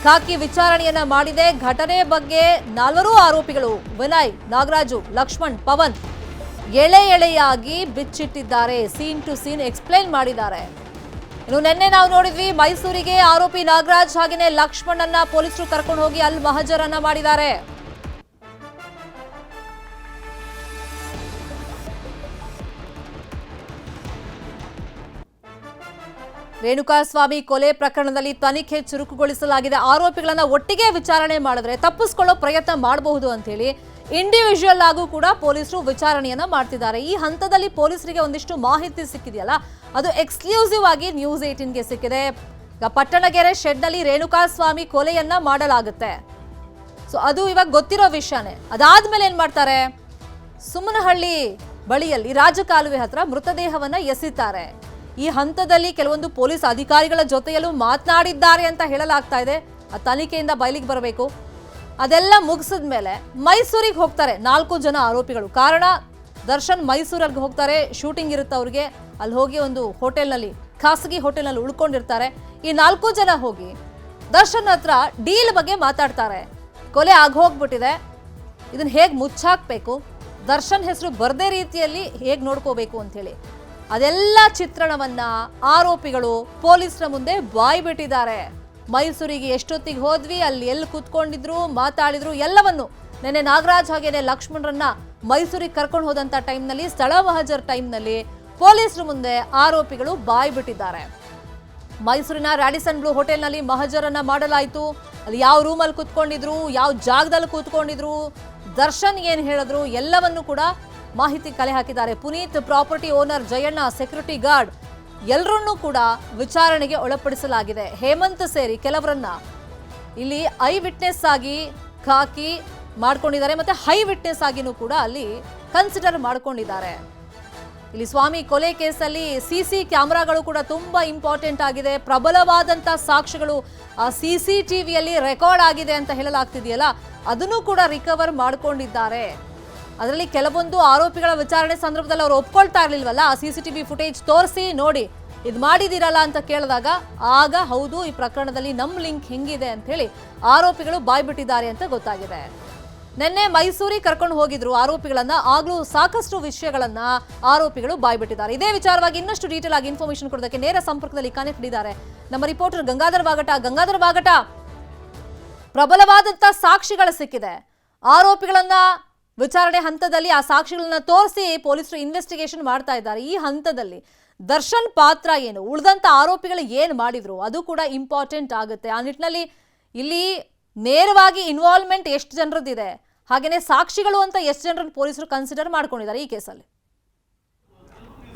ಖಾಕಿ ವಿಚಾರಣೆಯನ್ನ ಮಾಡಿದೆ. ಘಟನೆ ಬಗ್ಗೆ 4 ಆರೋಪಿಗಳು ವಿನಯ್, ನಾಗರಾಜು, ಲಕ್ಷ್ಮಣ್, ಪವನ್ ಎಳೆಯಾಗಿ ಬಿಚ್ಚಿಟ್ಟಿದ್ದಾರೆ. ಸೀನ್ ಟು ಸೀನ್ ಎಕ್ಸ್ಪ್ಲೈನ್ ಮಾಡಿದ್ದಾರೆ. ಇನ್ನು ನಿನ್ನೆ ನಾವು ನೋಡಿದ್ವಿ ಮೈಸೂರಿಗೆ ಆರೋಪಿ ನಾಗರಾಜ್ ಹಾಗೆಯೇ ಲಕ್ಷ್ಮಣನ್ನ ಪೊಲೀಸರು ಕರ್ಕೊಂಡು ಹೋಗಿ ಅಲ್ಲಿ ಮಹಜರನ್ನ ಮಾಡಿದ್ದಾರೆ. ರೇಣುಕಾಸ್ವಾಮಿ ಕೊಲೆ ಪ್ರಕರಣದಲ್ಲಿ ತನಿಖೆ ಚುರುಕುಗೊಳಿಸಲಾಗಿದೆ. ಆರೋಪಿಗಳನ್ನ ಒಟ್ಟಿಗೆ ವಿಚಾರಣೆ ಮಾಡಿದ್ರೆ ತಪ್ಪಿಸಿಕೊಳ್ಳೋ ಪ್ರಯತ್ನ ಮಾಡಬಹುದು ಅಂತ ಹೇಳಿ ಇಂಡಿವಿಜುವಲ್ ಆಗೂ ಕೂಡ ಪೊಲೀಸರು ವಿಚಾರಣೆಯನ್ನ ಮಾಡ್ತಿದ್ದಾರೆ. ಈ ಹಂತದಲ್ಲಿ ಪೊಲೀಸರಿಗೆ ಒಂದಿಷ್ಟು ಮಾಹಿತಿ ಸಿಕ್ಕಿದೆಯಲ್ಲ, ಅದು ಎಕ್ಸ್ಕ್ಲೂಸಿವ್ ಆಗಿ ನ್ಯೂಸ್ 18ಗೆ ಸಿಕ್ಕಿದೆ. ಈಗ ಪಟ್ಟಣಗೆರೆ ಶೆಡ್ ನಲ್ಲಿ ರೇಣುಕಾಸ್ವಾಮಿ ಕೊಲೆಯನ್ನ ಮಾಡಲಾಗುತ್ತೆ. ಸೊ ಅದು ಇವಾಗ ಗೊತ್ತಿರೋ ವಿಷಯನೇ. ಅದಾದ್ಮೇಲೆ ಏನ್ ಮಾಡ್ತಾರೆ, ಸುಮನಹಳ್ಳಿ ಬಳಿಯಲ್ಲಿ ರಾಜಕಾಲುವೆ ಹತ್ರ ಮೃತದೇಹವನ್ನ ಎಸಿತಾರೆ. ಈ ಹಂತದಲ್ಲಿ ಕೆಲವೊಂದು ಪೊಲೀಸ್ ಅಧಿಕಾರಿಗಳ ಜೊತೆಯಲ್ಲೂ ಮಾತನಾಡಿದ್ದಾರೆ ಅಂತ ಹೇಳಲಾಗ್ತಾ ಇದೆ. ಆ ತನಿಖೆಯಿಂದ ಬಯಲಿಗೆ ಬರಬೇಕು. ಅದೆಲ್ಲ ಮುಗಿಸಿದ ಮೇಲೆ ಮೈಸೂರಿಗೆ ಹೋಗ್ತಾರೆ 4 ಜನ ಆರೋಪಿಗಳು. ಕಾರಣ, ದರ್ಶನ್ ಮೈಸೂರಿಗೆ ಹೋಗ್ತಾರೆ, ಶೂಟಿಂಗ್ ಇರುತ್ತೆ ಅವ್ರಿಗೆ. ಅಲ್ಲಿ ಹೋಗಿ ಒಂದು ಹೋಟೆಲ್ನಲ್ಲಿ, ಖಾಸಗಿ ಹೋಟೆಲ್ನಲ್ಲಿ ಉಳ್ಕೊಂಡಿರ್ತಾರೆ. ಈ 4 ಜನ ಹೋಗಿ ದರ್ಶನ್ ಹತ್ರ ಡೀಲ್ ಬಗ್ಗೆ ಮಾತಾಡ್ತಾರೆ. ಕೊಲೆ ಆಗೋಗ್ಬಿಟ್ಟಿದೆ, ಇದನ್ನ ಹೇಗೆ ಮುಚ್ಚಾಕ್ಬೇಕು, ದರ್ಶನ್ ಹೆಸರು ಬರ್ದೇ ರೀತಿಯಲ್ಲಿ ಹೇಗೆ ನೋಡ್ಕೋಬೇಕು ಅಂತ ಹೇಳಿ ಅದೆಲ್ಲ ಚಿತ್ರಣವನ್ನ ಆರೋಪಿಗಳು ಪೊಲೀಸರ ಮುಂದೆ ಬಾಯಿ ಬಿಟ್ಟಿದ್ದಾರೆ. ಮೈಸೂರಿಗೆ ಎಷ್ಟೊತ್ತಿಗೆ ಹೋದ್ವಿ, ಅಲ್ಲಿ ಎಲ್ಲಿ ಕೂತ್ಕೊಂಡಿದ್ರು, ಮಾತಾಡಿದ್ರು, ಎಲ್ಲವನ್ನು ನೆನ್ನೆ ನಾಗರಾಜ್ ಹಾಗೇನೆ ಲಕ್ಷ್ಮಣರನ್ನ ಮೈಸೂರಿಗೆ ಕರ್ಕೊಂಡು ಹೋದಂತ ಟೈಮ್ನಲ್ಲಿ ಸ್ಥಳ ಮಹಜರ್ ಟೈಮ್ನಲ್ಲಿ ಪೊಲೀಸರ ಮುಂದೆ ಆರೋಪಿಗಳು ಬಾಯ್ ಬಿಟ್ಟಿದ್ದಾರೆ. ಮೈಸೂರಿನ ರ್ಯಾಡಿಸನ್ ಬ್ಲೂ ಹೋಟೆಲ್ನಲ್ಲಿ ಮಹಜರನ್ನ ಮಾಡಲಾಯಿತು. ಅಲ್ಲಿ ಯಾವ ರೂಮಲ್ಲಿ ಕೂತ್ಕೊಂಡಿದ್ರು, ಯಾವ ಜಾಗದಲ್ಲಿ ಕೂತ್ಕೊಂಡಿದ್ರು, ದರ್ಶನ್ ಏನ್ ಹೇಳಿದ್ರು ಎಲ್ಲವನ್ನು ಕೂಡ ಮಾಹಿತಿ ಕಲೆ ಹಾಕಿದ್ದಾರೆ. Puneeth property owner Jayanna security guard ಎಲ್ಲರನ್ನೂ ಕೂಡ ವಿಚಾರಣೆಗೆ ಒಳಪಡಿಸಲಾಗಿದೆ. ಹೇಮಂತ್ ಸೇರಿ ಕೆಲವರನ್ನ ಇಲ್ಲಿ ಐ ವಿಟ್ನೆಸ್ ಆಗಿ ಹಾಕಿ ಮಾಡ್ಕೊಂಡಿದ್ದಾರೆ, ಮತ್ತೆ ಹೈ ವಿಟ್ನೆಸ್ ಆಗಿನೂ ಕೂಡ ಅಲ್ಲಿ ಕನ್ಸಿಡರ್ ಮಾಡ್ಕೊಂಡಿದ್ದಾರೆ. ಇಲ್ಲಿ ಸ್ವಾಮಿ ಕೊಲೆ ಕೇಸಲ್ಲಿ ಸಿಸಿ ಕ್ಯಾಮೆರಾಗಳು ಕೂಡ ತುಂಬಾ ಇಂಪಾರ್ಟೆಂಟ್ ಆಗಿದೆ. ಪ್ರಬಲವಾದಂತ ಸಾಕ್ಷ್ಯಗಳು ಆ CCTVಯಲ್ಲಿ ರೆಕಾರ್ಡ್ ಆಗಿದೆ ಅಂತ ಹೇಳಲಾಗ್ತಿದೆಯಲ್ಲ, ಅದನ್ನು ಕೂಡ ರಿಕವರ್ ಮಾಡ್ಕೊಂಡಿದ್ದಾರೆ. ಅದರಲ್ಲಿ ಕೆಲವೊಂದು ಆರೋಪಿಗಳ ವಿಚಾರಣೆ ಸಂದರ್ಭದಲ್ಲಿ ಅವರು ಒಪ್ಕೊಳ್ತಾ ಇರ್ಲಿಲ್ವಲ್ಲ, ಆ CCTV ಫುಟೇಜ್ ತೋರಿಸಿ ನೋಡಿ ಇದು ಮಾಡಿದಿರಲ್ಲ ಅಂತ ಕೇಳಿದಾಗ ಆಗ ಹೌದು ಈ ಪ್ರಕರಣದಲ್ಲಿ ನಮ್ಮ ಲಿಂಕ್ ಹೆಂಗಿದೆ ಅಂತ ಹೇಳಿ ಆರೋಪಿಗಳು ಬಾಯ್ಬಿಟ್ಟಿದ್ದಾರೆ ಅಂತ ಗೊತ್ತಾಗಿದೆ. ನಿನ್ನೆ ಮೈಸೂರಿಗೆ ಕರ್ಕೊಂಡು ಹೋಗಿದ್ರು ಆರೋಪಿಗಳನ್ನ, ಆಗ್ಲೂ ಸಾಕಷ್ಟು ವಿಷಯಗಳನ್ನ ಆರೋಪಿಗಳು ಬಾಯ್ಬಿಟ್ಟಿದ್ದಾರೆ. ಇದೇ ವಿಚಾರವಾಗಿ ಇನ್ನಷ್ಟು ಡೀಟೇಲ್ ಆಗಿ ಇನ್ಫಾರ್ಮೇಶನ್ ಕೊಡೋದಕ್ಕೆ ನೇರ ಸಂಪರ್ಕದಲ್ಲಿ ಕನೆಕ್ಟ್ ಇದ್ದಾರೆ ನಮ್ಮ ರಿಪೋರ್ಟರ್ ಗಂಗಾಧರ್ ಬಾಗಟ. ಪ್ರಬಲವಾದಂತ ಸಾಕ್ಷಿಗಳು ಸಿಕ್ಕಿದೆ. ಆರೋಪಿಗಳನ್ನ ವಿಚಾರಣೆ ಹಂತದಲ್ಲಿ ಆ ಸಾಕ್ಷಿಗಳನ್ನ ತೋರಿಸಿ ಪೊಲೀಸರು ಇನ್ವೆಸ್ಟಿಗೇಷನ್ ಮಾಡ್ತಾ ಇದ್ದಾರೆ. ಈ ಹಂತದಲ್ಲಿ ದರ್ಶನ್ ಪಾತ್ರ ಏನು, ಉಳಿದಂತ ಆರೋಪಿಗಳು ಏನ್ ಮಾಡಿದ್ರು ಅದು ಕೂಡ ಇಂಪಾರ್ಟೆಂಟ್ ಆಗುತ್ತೆ. ಆ ನಿಟ್ಟಿನಲ್ಲಿ ಇಲ್ಲಿ ನೇರವಾಗಿ ಇನ್ವಾಲ್ವ್ಮೆಂಟ್ ಎಷ್ಟು ಜನರದ್ದಿದೆ, ಹಾಗೇನೆ ಸಾಕ್ಷಿಗಳು ಅಂತ ಎಷ್ಟು ಜನರನ್ನು ಪೊಲೀಸರು ಕನ್ಸಿಡರ್ ಮಾಡ್ಕೊಂಡಿದ್ದಾರೆ ಈ ಕೇಸಲ್ಲಿ?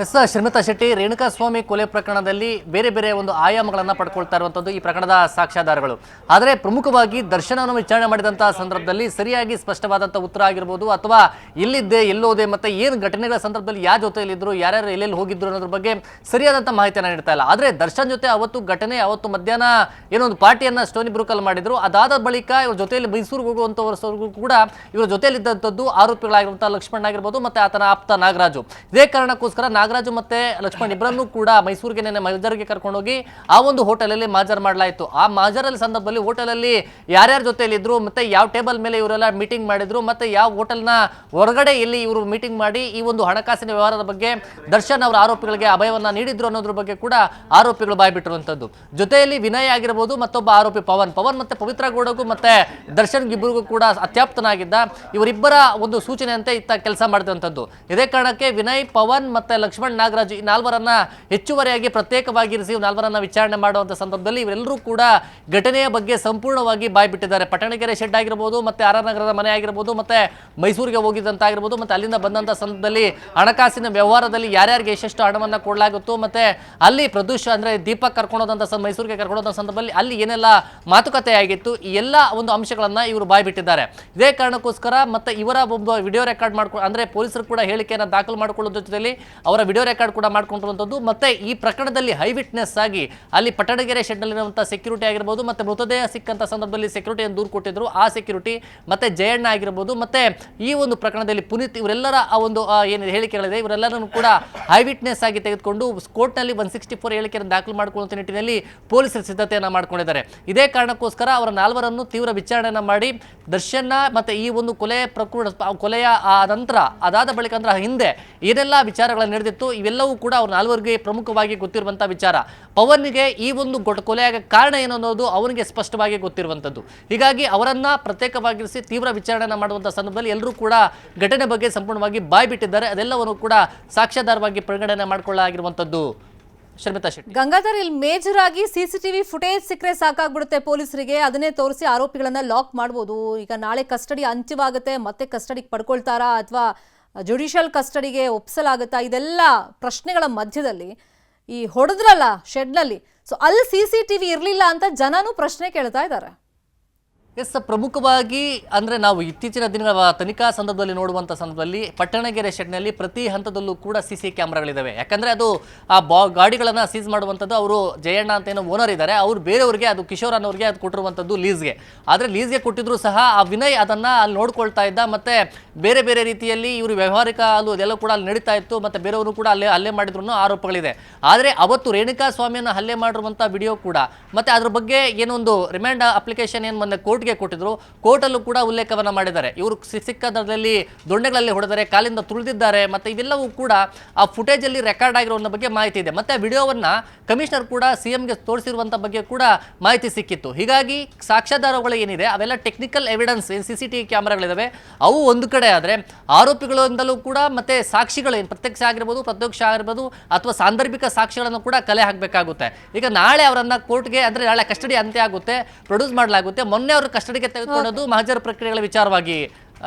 ಎಸ್ ಶ್ರೀಮತಾ ಶೆಟ್ಟಿ, ರೇಣುಕಾಸ್ವಾಮಿ ಕೊಲೆ ಪ್ರಕರಣದಲ್ಲಿ ಬೇರೆ ಬೇರೆ ಒಂದು ಆಯಾಮಗಳನ್ನು ಪಡ್ಕೊಳ್ತಾ ಇರುವಂಥದ್ದು ಈ ಪ್ರಕರಣದ ಸಾಕ್ಷ್ಯಾಧಾರಗಳು. ಆದರೆ ಪ್ರಮುಖವಾಗಿ ದರ್ಶನವನ್ನು ವಿಚಾರಣೆ ಮಾಡಿದಂಥ ಸಂದರ್ಭದಲ್ಲಿ ಸರಿಯಾಗಿ ಸ್ಪಷ್ಟವಾದಂಥ ಉತ್ತರ ಆಗಿರ್ಬೋದು, ಅಥವಾ ಎಲ್ಲಿದ್ದೆ ಎಲ್ಲೋದೆ ಮತ್ತು ಏನು ಘಟನೆಗಳ ಸಂದರ್ಭದಲ್ಲಿ ಯಾರ ಜೊತೆಯಲ್ಲಿದ್ದರು, ಯಾರ್ಯಾರು ಎಲ್ಲೆಲ್ಲಿ ಹೋಗಿದ್ರು ಅನ್ನೋದ್ರ ಬಗ್ಗೆ ಸರಿಯಾದಂಥ ಮಾಹಿತಿಯನ್ನು ನೀಡ್ತಾ ಇಲ್ಲ. ಆದರೆ ದರ್ಶನ್ ಜೊತೆ ಅವತ್ತು ಮಧ್ಯಾಹ್ನ ಏನೊಂದು ಪಾರ್ಟಿಯನ್ನು ಸ್ಟೋನಿ ಬ್ರೂಕಲ್ಲಿ ಮಾಡಿದ್ರು. ಅದಾದ ಬಳಿಕ ಇವ್ರ ಜೊತೆಯಲ್ಲಿ ಮೈಸೂರಿಗೆ ಹೋಗುವಂಥವ್ರಿಗೂ ಕೂಡ ಇವರ ಜೊತೆಯಲ್ಲಿದ್ದಂಥದ್ದು ಆರೋಪಿಗಳಾಗಿರುವಂಥ ಲಕ್ಷ್ಮಣ್ ಆಗಿರ್ಬೋದು ಮತ್ತು ಆತನ ಆಪ್ತ ನಾಗರಾಜು. ಇದೇ ಕಾರಣಕ್ಕೋಸ್ಕರ ನಾಗರಾಜು ಮತ್ತೆ ಲಕ್ಷ್ಮಣ್ ಇಬ್ಬರನ್ನೂ ಕೂಡ ಮೈಸೂರಿಗೆ ನೆನ್ನೆ ಮಹಜರ್ಗೆ ಕರ್ಕೊಂಡೋಗಿ ಆ ಒಂದು ಹೋಟೆಲಲ್ಲಿ ಮಾಜರ್ ಮಾಡಲಾಯಿತು. ಆ ಮಾಜರಲ್ಲಿ ಸಂದರ್ಭದಲ್ಲಿ ಹೋಟೆಲಲ್ಲಿ ಯಾರ್ಯಾರ ಜೊತೆಯಲ್ಲಿದ್ರು, ಮತ್ತೆ ಯಾವ ಟೇಬಲ್ ಮೇಲೆ ಇವರೆಲ್ಲ ಮೀಟಿಂಗ್ ಮಾಡಿದ್ರು, ಮತ್ತೆ ಯಾವ ಹೋಟೆಲ್ನ ಹೊರಗಡೆ ಎಲ್ಲಿ ಇವರು ಮೀಟಿಂಗ್ ಮಾಡಿ ಈ ಒಂದು ಹಣಕಾಸಿನ ವ್ಯವಹಾರದ ಬಗ್ಗೆ ದರ್ಶನ್ ಅವರ ಆರೋಪಿಗಳಿಗೆ ಅಭಯವನ್ನ ನೀಡಿದ್ರು ಅನ್ನೋದ್ರ ಬಗ್ಗೆ ಕೂಡ ಆರೋಪಿಗಳು ಬಾಯ್ಬಿಟ್ಟಿರುವಂತದ್ದು. ಜೊತೆಯಲ್ಲಿ ವಿನಯ್ ಆಗಿರಬಹುದು, ಮತ್ತೊಬ್ಬ ಆರೋಪಿ ಪವನ್ ಮತ್ತೆ ಪವಿತ್ರ ಗೌಡಗೂ ಮತ್ತೆ ದರ್ಶನ್ ಇಬ್ಬರಿಗೂ ಕೂಡ ಅತ್ಯಾಪ್ತನಾಗಿದ್ದ. ಇವರಿಬ್ಬರ ಒಂದು ಸೂಚನೆಯಂತೆ ಇತ್ತ ಕೆಲಸ ಮಾಡಿದಂಥದ್ದು. ಇದೇ ಕಾರಣಕ್ಕೆ ವಿನಯ್, ಪವನ್ ಮತ್ತೆ ಲಕ್ಷ್ಮಣ್, ನಾಗರಾಜ್ ಈ ನಾಲ್ವರನ್ನ ಹೆಚ್ಚುವರಿಯಾಗಿ ಪ್ರತ್ಯೇಕವಾಗಿರಿಸಿ ನಾಲ್ವರನ್ನ ವಿಚಾರಣೆ ಮಾಡುವಂತ ಸಂದರ್ಭದಲ್ಲಿ ಇವರೆಲ್ಲರೂ ಕೂಡ ಘಟನೆಯ ಬಗ್ಗೆ ಸಂಪೂರ್ಣವಾಗಿ ಬಾಯ್ಬಿಟ್ಟಿದ್ದಾರೆ. ಪಟ್ಟಣಗೆರೆ ಶೆಡ್ ಆಗಿರಬಹುದು, ಮತ್ತೆ ಆರ್ ನಗರದ ಮನೆ ಆಗಿರಬಹುದು, ಮತ್ತೆ ಮೈಸೂರಿಗೆ ಹೋಗಿದ್ದಂತ ಆಗಿರಬಹುದು, ಮತ್ತೆ ಅಲ್ಲಿಂದ ಬಂದಂತ ಸಂದರ್ಭದಲ್ಲಿ ಹಣಕಾಸಿನ ವ್ಯವಹಾರದಲ್ಲಿ ಯಾರ್ಯಾರಿಗೆ ಎಷ್ಟೆಷ್ಟು ಹಣವನ್ನ ಕೊಡಲಾಗುತ್ತೋ, ಮತ್ತೆ ಅಲ್ಲಿ ಪ್ರದೂಷ್ ಅಂದ್ರೆ ದೀಪಕ್ ಕರ್ಕೊಂಡೋದಂತ ಮೈಸೂರಿಗೆ ಕರ್ಕೊಂಡೋದಂತ ಸಂದರ್ಭದಲ್ಲಿ ಅಲ್ಲಿ ಏನೆಲ್ಲ ಮಾತುಕತೆ ಆಗಿತ್ತು, ಈ ಎಲ್ಲ ಒಂದು ಅಂಶಗಳನ್ನ ಇವರು ಬಾಯ್ಬಿಟ್ಟಿದ್ದಾರೆ. ಇದೇ ಕಾರಣಕ್ಕೋಸ್ಕರ ಮತ್ತೆ ಇವರ ಒಬ್ಬ ವಿಡಿಯೋ ರೆಕಾರ್ಡ್ ಮಾಡ್ಕೊಂಡು ಅಂದ್ರೆ ಪೊಲೀಸರು ಕೂಡ ಹೇಳಿಕೆಯನ್ನು ದಾಖಲು ಮಾಡಿಕೊಳ್ಳೋದ್ರ ಜೊತೆಯಲ್ಲಿ ಅವರ ವಿಡಿಯೋ ರೆಕಾರ್ಡ್ ಕೂಡ ಮಾಡ್ಕೊಂಡಿರುವಂಥದ್ದು. ಮತ್ತೆ ಈ ಪ್ರಕರಣದಲ್ಲಿ ಹೈ ವಿಟ್ನೆಸ್ ಆಗಿ ಅಲ್ಲಿ ಪಟ್ಟಣಗೆರೆ ಶೆಡ್ನಲ್ಲಿರುವಂತಹ ಸೆಕ್ಯೂರಿಟಿ ಆಗಿರ್ಬೋದು, ಮತ್ತೆ ಮೃತದೇಹ ಸಿಕ್ಕಂತ ಸಂದರ್ಭದಲ್ಲಿ ಸೆಕ್ಯೂರಿಟಿಯನ್ನು ದೂರು ಕೊಟ್ಟಿದ್ರು ಆ ಸೆಕ್ಯೂರಿಟಿ, ಮತ್ತೆ ಜಯಣ್ಣ ಆಗಿರ್ಬೋದು, ಮತ್ತೆ ಈ ಒಂದು ಪ್ರಕರಣದಲ್ಲಿ ಪುನೀತ್ ಇವರೆಲ್ಲರ ಆ ಒಂದು ಏನು ಹೇಳಿಕೆಗಳಿದೆ ಇವರೆಲ್ಲರನ್ನು ಕೂಡ ಹೈ ವಿಟ್ನೆಸ್ ಆಗಿ ತೆಗೆದುಕೊಂಡು ಕೋರ್ಟ್ನಲ್ಲಿ 164 ಹೇಳಿಕೆಯನ್ನು ದಾಖಲು ಮಾಡಿಕೊಳ್ಳುವಂಥ ನಿಟ್ಟಿನಲ್ಲಿ ಪೊಲೀಸರು ಸಿದ್ಧತೆಯನ್ನು ಮಾಡ್ಕೊಂಡಿದ್ದಾರೆ. ಇದೇ ಕಾರಣಕ್ಕೋಸ್ಕರ ಅವರ ನಾಲ್ವರನ್ನು ತೀವ್ರ ವಿಚಾರಣೆಯನ್ನು ಮಾಡಿ ದರ್ಶನ್ನ ಮತ್ತೆ ಈ ಒಂದು ಕೊಲೆಯ ನಂತರ ಅದಾದ ಬಳಿಕ ಅಂದ್ರೆ ಹಿಂದೆ ಏನೆಲ್ಲ ವಿಚಾರಗಳನ್ನು ನಡೆದಿತ್ತು ಇವೆಲ್ಲವೂ ಕೂಡ ಅವ್ರ ನಾಲ್ವರಿಗೆ ಪ್ರಮುಖವಾಗಿ ಗೊತ್ತಿರುವಂತಹ ವಿಚಾರ. ಪವನ್ಗೆ ಈ ಒಂದು ಕೊಲೆಯಾಗ ಕಾರಣ ಏನು ಅನ್ನೋದು ಅವನಿಗೆ ಸ್ಪಷ್ಟವಾಗಿ ಗೊತ್ತಿರುವಂಥದ್ದು. ಹೀಗಾಗಿ ಅವರನ್ನ ಪ್ರತ್ಯೇಕವಾಗಿರಿಸಿ ತೀವ್ರ ವಿಚಾರಣೆ ಮಾಡುವಂತಹ ಸಂದರ್ಭದಲ್ಲಿ ಎಲ್ಲರೂ ಕೂಡ ಘಟನೆ ಬಗ್ಗೆ ಸಂಪೂರ್ಣವಾಗಿ ಬಾಯ್ಬಿಟ್ಟಿದ್ದಾರೆ. ಅದೆಲ್ಲವನ್ನು ಕೂಡ ಸಾಕ್ಷ್ಯಾಧಾರವಾಗಿ ಪರಿಗಣನೆ ಮಾಡಿಕೊಳ್ಳಲಾಗಿರುವಂಥದ್ದು. ಶ್ರೀಮತಾ ಶೆಟ್ಟಿ, ಗಂಗಾಧರ್, ಇಲ್ಲಿ ಮೇಜರ್ ಆಗಿ CCTV ಫುಟೇಜ್ ಸಿಕ್ಕರೆ ಸಾಕಾಗ್ಬಿಡುತ್ತೆ ಪೊಲೀಸರಿಗೆ, ಅದನ್ನೇ ತೋರಿಸಿ ಆರೋಪಿಗಳನ್ನ ಲಾಕ್ ಮಾಡ್ಬೋದು. ಈಗ ನಾಳೆ ಕಸ್ಟಡಿ ಅಂತ್ಯವಾಗುತ್ತೆ, ಮತ್ತೆ ಕಸ್ಟಡಿಗೆ ಪಡ್ಕೊಳ್ತಾರಾ ಅಥವಾ ಜುಡಿಷಿಯಲ್ ಕಸ್ಟಡಿಗೆ ಒಪ್ಸಲಾಗುತ್ತಾ, ಇದೆಲ್ಲ ಪ್ರಶ್ನೆಗಳ ಮಧ್ಯದಲ್ಲಿ ಈ ಹೊಡೆದ್ರಲ್ಲ ಶೆಡ್ನಲ್ಲಿ, ಸೊ ಅಲ್ಲಿ CCTV ಇರಲಿಲ್ಲ ಅಂತ ಜನನೂ ಪ್ರಶ್ನೆ ಕೇಳ್ತಾ ಇದ್ದಾರೆ. ಎಸ್, ಪ್ರಮುಖವಾಗಿ ಅಂದರೆ ನಾವು ಇತ್ತೀಚಿನ ದಿನಗಳ ತನಿಖಾ ಸಂದರ್ಭದಲ್ಲಿ ನೋಡುವಂಥ ಸಂದರ್ಭದಲ್ಲಿ ಪಟ್ಟಣಗೆರೆ ಶೆಡ್ನಲ್ಲಿ ಪ್ರತಿ ಹಂತದಲ್ಲೂ ಕೂಡ CC ಕ್ಯಾಮ್ರಾಗಳಿದ್ದಾವೆ. ಯಾಕಂದರೆ ಅದು ಆ ಗಾಡಿಗಳನ್ನು ಸೀಸ್ ಮಾಡುವಂಥದ್ದು ಅವರು ಜಯಣ್ಣ ಅಂತ ಏನೋ ಓನರ್ ಇದ್ದಾರೆ, ಅವರು ಬೇರೆಯವ್ರಿಗೆ ಅದು ಕಿಶೋರ್ ಅನ್ನೋರಿಗೆ ಅದು ಕೊಟ್ಟಿರುವಂಥದ್ದು ಲೀಸ್ಗೆ. ಆದರೆ ಲೀಸ್ಗೆ ಕೊಟ್ಟಿದ್ರು ಸಹ ಆ ವಿನಯ್ ಅದನ್ನು ಅಲ್ಲಿ ನೋಡ್ಕೊಳ್ತಾ ಇದ್ದ, ಮತ್ತು ಬೇರೆ ಬೇರೆ ರೀತಿಯಲ್ಲಿ ಇವರು ವ್ಯವಹಾರಿಕ ಅಲ್ಲೂ ಅದೆಲ್ಲ ಕೂಡ ಅಲ್ಲಿ ನಡೀತಾ ಇತ್ತು, ಮತ್ತು ಬೇರೆಯವರು ಕೂಡ ಹಲ್ಲೆ ಮಾಡಿದ್ರು ಆರೋಪಗಳಿದೆ. ಆದರೆ ಅವತ್ತು ರೇಣುಕಾ ಸ್ವಾಮಿಯನ್ನು ಹಲ್ಲೆ ಮಾಡಿರುವಂಥ ವಿಡಿಯೋ ಕೂಡ, ಮತ್ತು ಅದ್ರ ಬಗ್ಗೆ ಏನೊಂದು ರಿಮ್ಯಾಂಡ್ ಅಪ್ಲಿಕೇಶನ್ ಏನು ಬಂದ ಕೋರ್ಟ್ ಕೋರ್ಟ್ಗೆ ಕೊಟ್ಟಿದ್ರು. ಕೋರ್ಟಲ್ಲೂ ಕೂಡ ಉಲ್ಲೇಖವನ್ನ ಮಾಡಿದ್ದಾರೆ. ಇವರು ಸಿಕ್ಕದಲ್ಲಿ ದೊಣ್ಣೆಗಳಲ್ಲಿ ಹೊಡೆದರೆ, ಕಾಲಿಂದ ತುಳಿದಿದ್ದಾರೆ, ಮತ್ತೆ ಇವೆಲ್ಲವೂ ಕೂಡ ಆ ಫುಟೇಜ್ ಅಲ್ಲಿ ರೆಕಾರ್ಡ್ ಆಗಿರೋ ಬಗ್ಗೆ ಮಾಹಿತಿ ಇದೆ. ಮತ್ತೆ ವಿಡಿಯೋವನ್ನ ಕಮಿಷನರ್ ಕೂಡ ಸಿಎಂಗೆ ತೋರಿಸಿರುವಂತ ಬಗ್ಗೆ ಕೂಡ ಮಾಹಿತಿ ಸಿಕ್ಕಿತ್ತು. ಹೀಗಾಗಿ ಸಾಕ್ಷ್ಯಾಧಾರಗಳು ಏನಿದೆ ಅವೆಲ್ಲ ಟೆಕ್ನಿಕಲ್ ಎವಿಡೆನ್ಸ್, CCTV ಕ್ಯಾಮೆರಾಗಳಿದಾವೆ, ಅವು ಒಂದು ಕಡೆ ಆದ್ರೆ ಆರೋಪಿಗಳಿಂದಲೂ ಕೂಡ ಮತ್ತೆ ಸಾಕ್ಷಿಗಳು ಏನು ಪ್ರತ್ಯಕ್ಷ ಆಗಿರ್ಬೋದು, ಪರೋಕ್ಷ ಆಗಿರ್ಬೋದು ಅಥವಾ ಸಾಂದರ್ಭಿಕ ಸಾಕ್ಷಿಗಳನ್ನು ಕೂಡ ಕಲೆ ಹಾಕಬೇಕಾಗುತ್ತೆ. ಈಗ ನಾಳೆ ಅವರನ್ನ ಕೋರ್ಟ್ಗೆ ಅಂದ್ರೆ ನಾಳೆ ಕಸ್ಟಡಿ ಅಂತ್ಯ ಆಗುತ್ತೆ, ಪ್ರೊಡ್ಯೂಸ್ ಮಾಡಲಾಗುತ್ತೆ. ಮೊನ್ನೆ ಅವರು ಕಸ್ಟಡಿಗೆ ತೆಗೆದುಕೊಳ್ಳೋದು ಮಹಜರ್ ಪ್ರಕ್ರಿಯೆಗಳ ವಿಚಾರವಾಗಿ.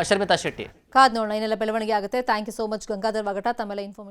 ಶರ್ಮಿತಾ ಶೆಟ್ಟಿ, ಕಾದ್ ನೋಡೋಣ ಏನೆಲ್ಲ ಬೆಳವಣಿಗೆ ಆಗುತ್ತೆ. Thank you so much Gangadhar Vagata, ತಮ್ಮೆಲ್ಲ ಇನ್ಫಾರ್ಮೇಶನ್